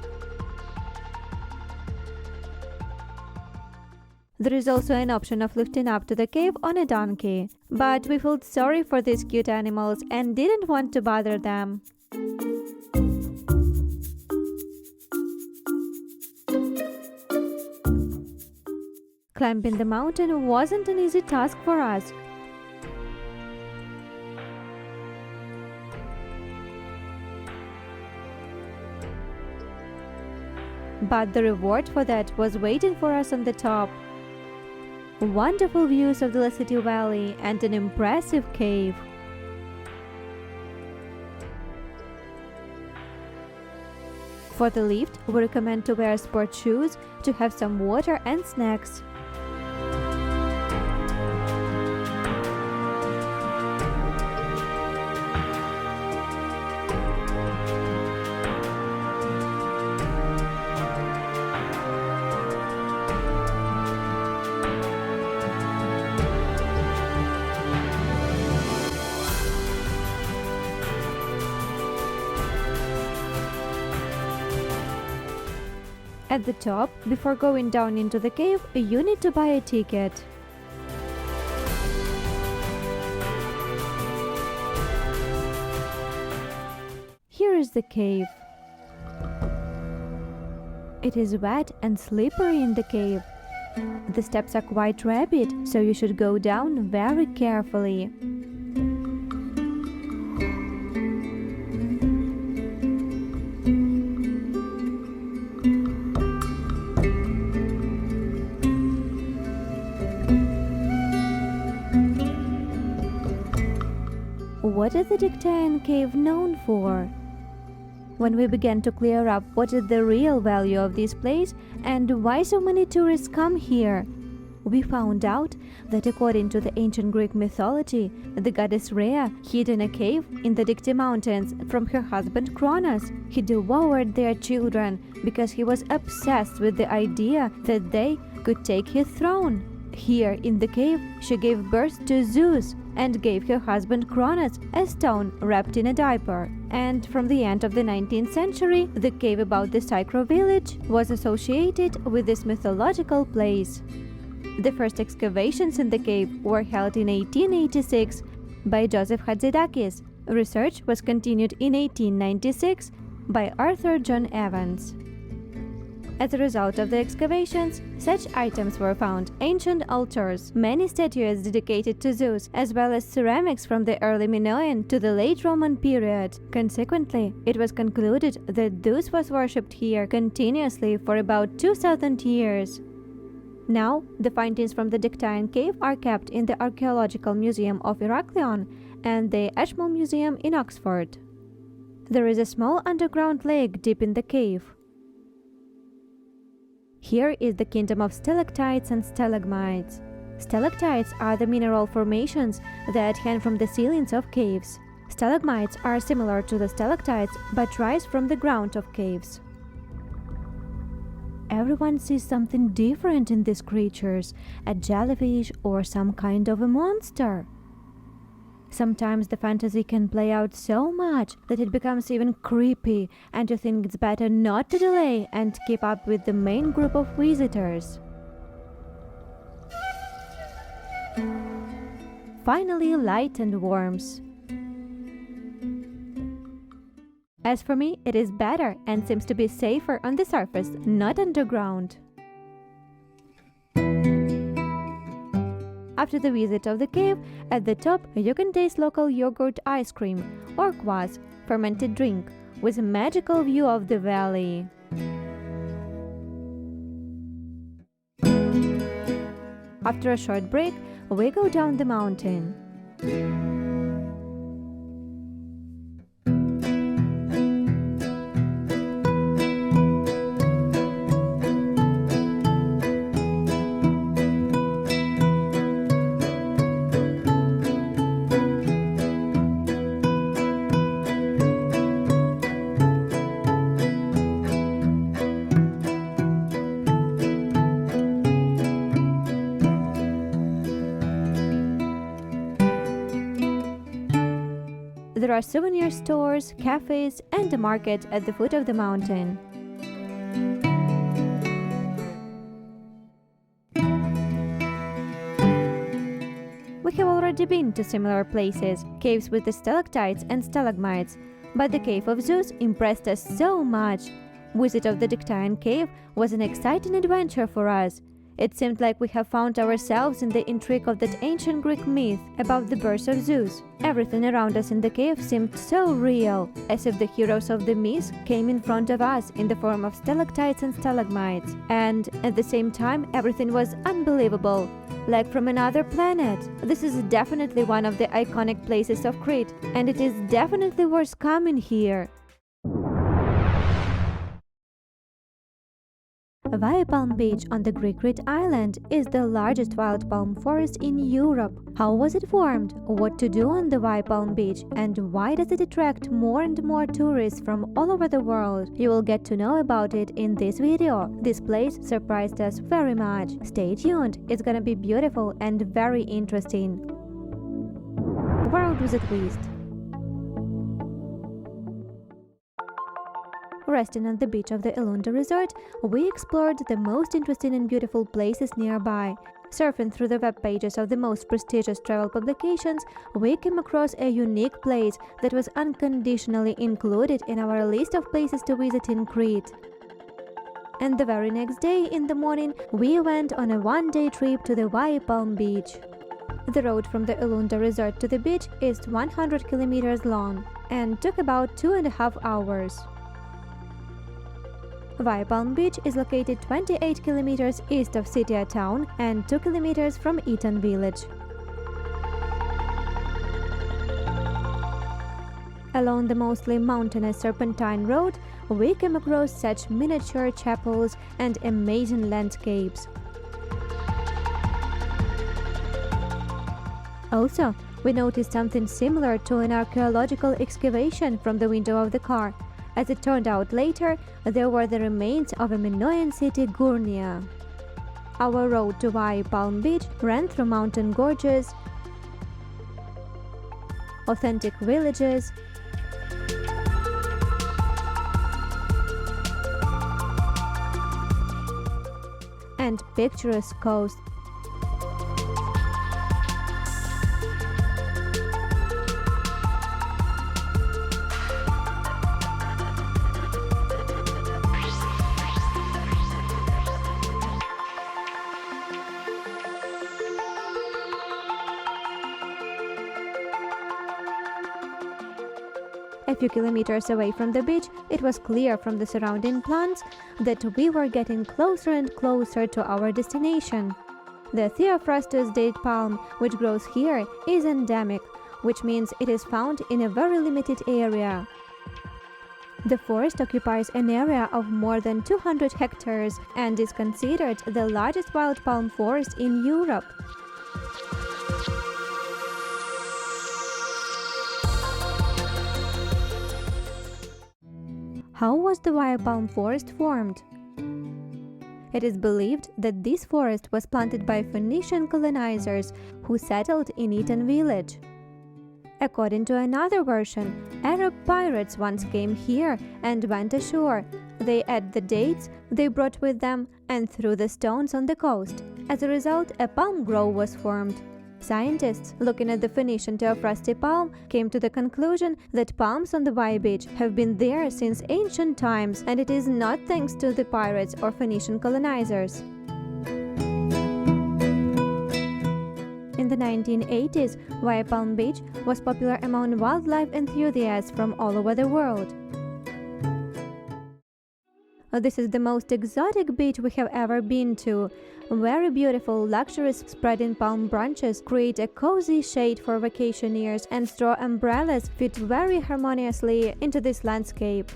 There is also an option of lifting up to the cave on a donkey, but we felt sorry for these cute animals and didn't want to bother them. Climbing the mountain wasn't an easy task for us. But the reward for that was waiting for us on the top. Wonderful views of the Lassity Valley and an impressive cave. For the lift, we recommend to wear sport shoes, to have some water and snacks. At the top, before going down into the cave, you need to buy a ticket. Here is the cave. It is wet and slippery in the cave. The steps are quite rapid, so you should go down very carefully. What is the Dictaean cave known for? When we began to clear up what is the real value of this place and why so many tourists come here, we found out that according to the ancient Greek mythology, the goddess Rhea hid in a cave in the Dictae mountains from her husband Cronos. He devoured their children because he was obsessed with the idea that they could take his throne. Here in the cave, she gave birth to Zeus and gave her husband Cronos a stone wrapped in a diaper. And from the end of the 19th century, the cave about the Sycro village was associated with this mythological place. The first excavations in the cave were held in 1886 by Joseph Hatzidakis. Research was continued in 1896 by Arthur John Evans. As a result of the excavations, such items were found: ancient altars, many statues dedicated to Zeus, as well as ceramics from the early Minoan to the late Roman period. Consequently, it was concluded that Zeus was worshipped here continuously for about 2000 years. Now, the findings from the Dictaean cave are kept in the Archaeological Museum of Heraklion and the Ashmole Museum in Oxford. There is a small underground lake deep in the cave. Here is the kingdom of stalactites and stalagmites. Stalactites are the mineral formations that hang from the ceilings of caves. Stalagmites are similar to the stalactites but rise from the ground of caves. Everyone sees something different in these creatures, a jellyfish or some kind of a monster. Sometimes the fantasy can play out so much that it becomes even creepy, and you think it's better not to delay and keep up with the main group of visitors. Finally, light and worms. As for me, it is better and seems to be safer on the surface, not underground. After the visit of the cave, at the top you can taste local yogurt ice cream or kvass, fermented drink, with a magical view of the valley. After a short break, we go down the mountain. are souvenir stores, cafes, and a market at the foot of the mountain. We have already been to similar places, caves with the stalactites and stalagmites, but the cave of Zeus impressed us so much. Visit of the Dictaean cave was an exciting adventure for us. It seemed like we have found ourselves in the intrigue of that ancient Greek myth about the birth of Zeus. Everything around us in the cave seemed so real, as if the heroes of the myth came in front of us in the form of stalactites and stalagmites. And at the same time, everything was unbelievable, like from another planet. This is definitely one of the iconic places of Crete, and it is definitely worth coming here. Vai Palm Beach on the Greek Crete island is the largest wild palm forest in Europe. How was it formed? What to do on the Vai Palm Beach? And why does it attract more and more tourists from all over the world? You will get to know about it in this video. This place surprised us very much. Stay tuned, it's gonna be beautiful and very interesting. Worldwithatwist. Resting on the beach of the Elounda resort, we explored the most interesting and beautiful places nearby. Surfing through the web pages of the most prestigious travel publications, we came across a unique place that was unconditionally included in our list of places to visit in Crete. And the very next day in the morning, we went on a one-day trip to the Vai Palm Beach. The road from the Elounda resort to the beach is 100 kilometers long and took about 2.5 hours. Vai Palm Beach is located 28 kilometers east of City town and 2 kilometers from Eton village. Along the mostly mountainous serpentine road, we came across such miniature chapels and amazing landscapes. Also, we noticed something similar to an archaeological excavation from the window of the car. As it turned out later, there were the remains of a Minoan city, Gurnia. Our road to Vai Palm Beach ran through mountain gorges, authentic villages, and picturesque coast. A few kilometers away from the beach, it was clear from the surrounding plants that we were getting closer and closer to our destination. The Theophrastus date palm, which grows here, is endemic, which means it is found in a very limited area. The forest occupies an area of more than 200 hectares and is considered the largest wild palm forest in Europe. How was the Vai Palm forest formed? It is believed that this forest was planted by Phoenician colonizers who settled in Eton village. According to another version, Arab pirates once came here and went ashore. They ate the dates they brought with them and threw the stones on the coast. As a result, a palm grove was formed. Scientists, looking at the Phoenician Theophrasti palm, came to the conclusion that palms on the Vai Beach have been there since ancient times, and it is not thanks to the pirates or Phoenician colonizers. In the 1980s, Vai Palm Beach was popular among wildlife enthusiasts from all over the world. This is the most exotic beach we have ever been to. Very beautiful, luxurious spreading palm branches create a cozy shade for vacationers, and straw umbrellas fit very harmoniously into this landscape.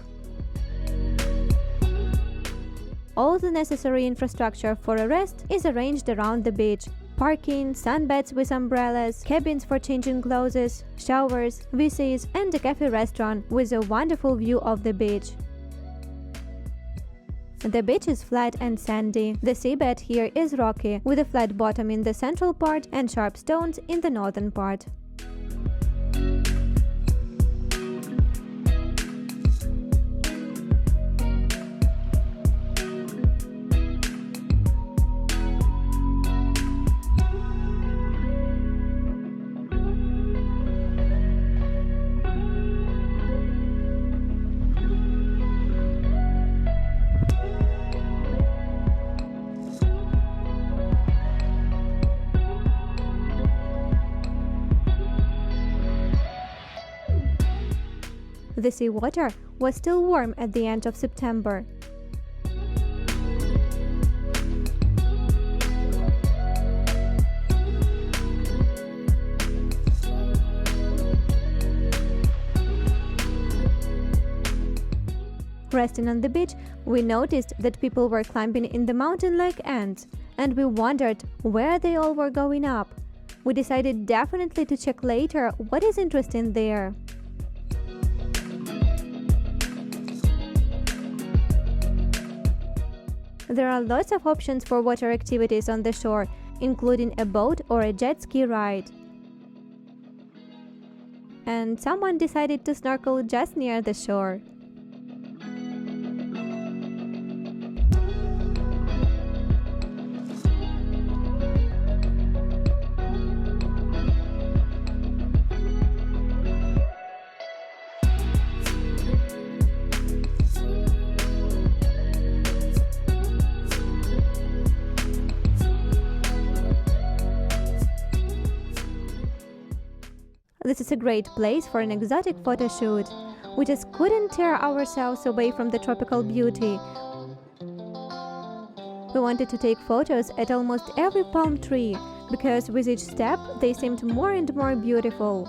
All the necessary infrastructure for a rest is arranged around the beach. Parking, sunbeds with umbrellas, cabins for changing clothes, showers, WCs, and a cafe restaurant with a wonderful view of the beach. The beach is flat and sandy. The seabed here is rocky, with a flat bottom in the central part and sharp stones in the northern part. The seawater was still warm at the end of September. Resting on the beach, we noticed that people were climbing in the mountain like ants, and we wondered where they all were going up. We decided definitely to check later what is interesting there. There are lots of options for water activities on the shore, including a boat or a jet ski ride. And someone decided to snorkel just near the shore. This is a great place for an exotic photo shoot. We just couldn't tear ourselves away from the tropical beauty. We wanted to take photos at almost every palm tree, because with each step they seemed more and more beautiful.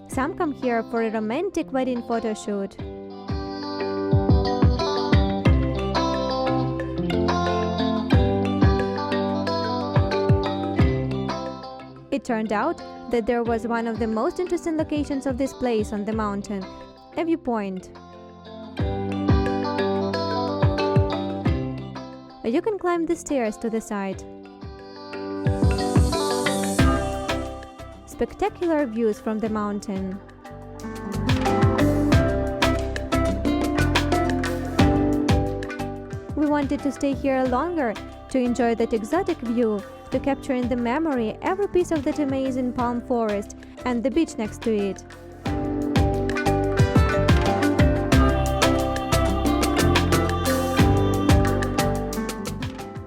Some come here for a romantic wedding photo shoot. It turned out that there was one of the most interesting locations of this place on the mountain, a viewpoint. You can climb the stairs to the side. Spectacular views from the mountain. We wanted to stay here longer to enjoy that exotic view, to capture in the memory every piece of that amazing palm forest and the beach next to it.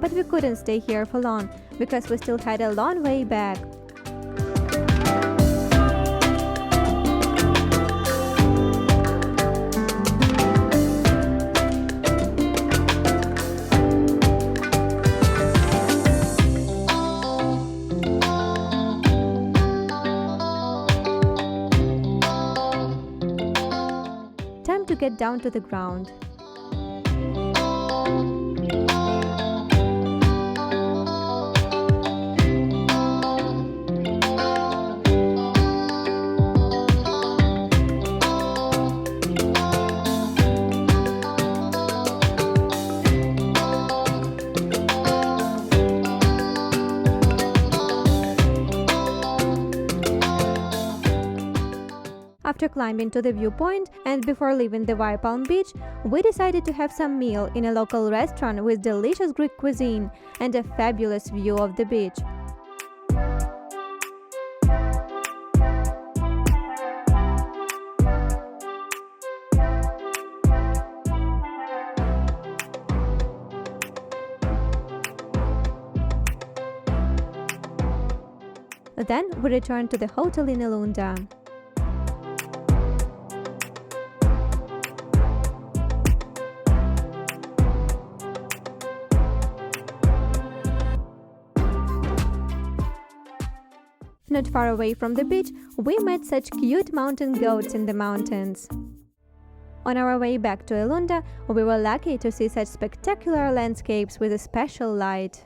But we couldn't stay here for long, because we still had a long way back. Time to get down to the ground. After climbing to the viewpoint and before leaving the Vai Palm Beach, we decided to have some meal in a local restaurant with delicious Greek cuisine and a fabulous view of the beach. Then we returned to the hotel in Elounda. Not far away from the beach, we met such cute mountain goats in the mountains. On our way back to Elounda, we were lucky to see such spectacular landscapes with a special light.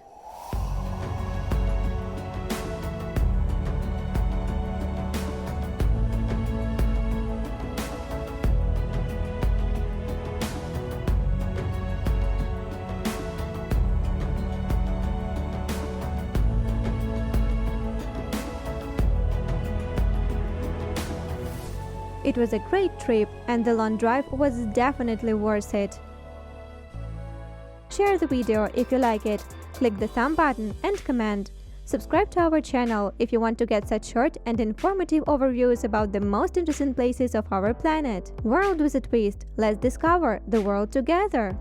It was a great trip, and the long drive was definitely worth it. Share the video if you like it, click the thumb button and comment. Subscribe to our channel if you want to get such short and informative overviews about the most interesting places of our planet. World with a twist, let's discover the world together!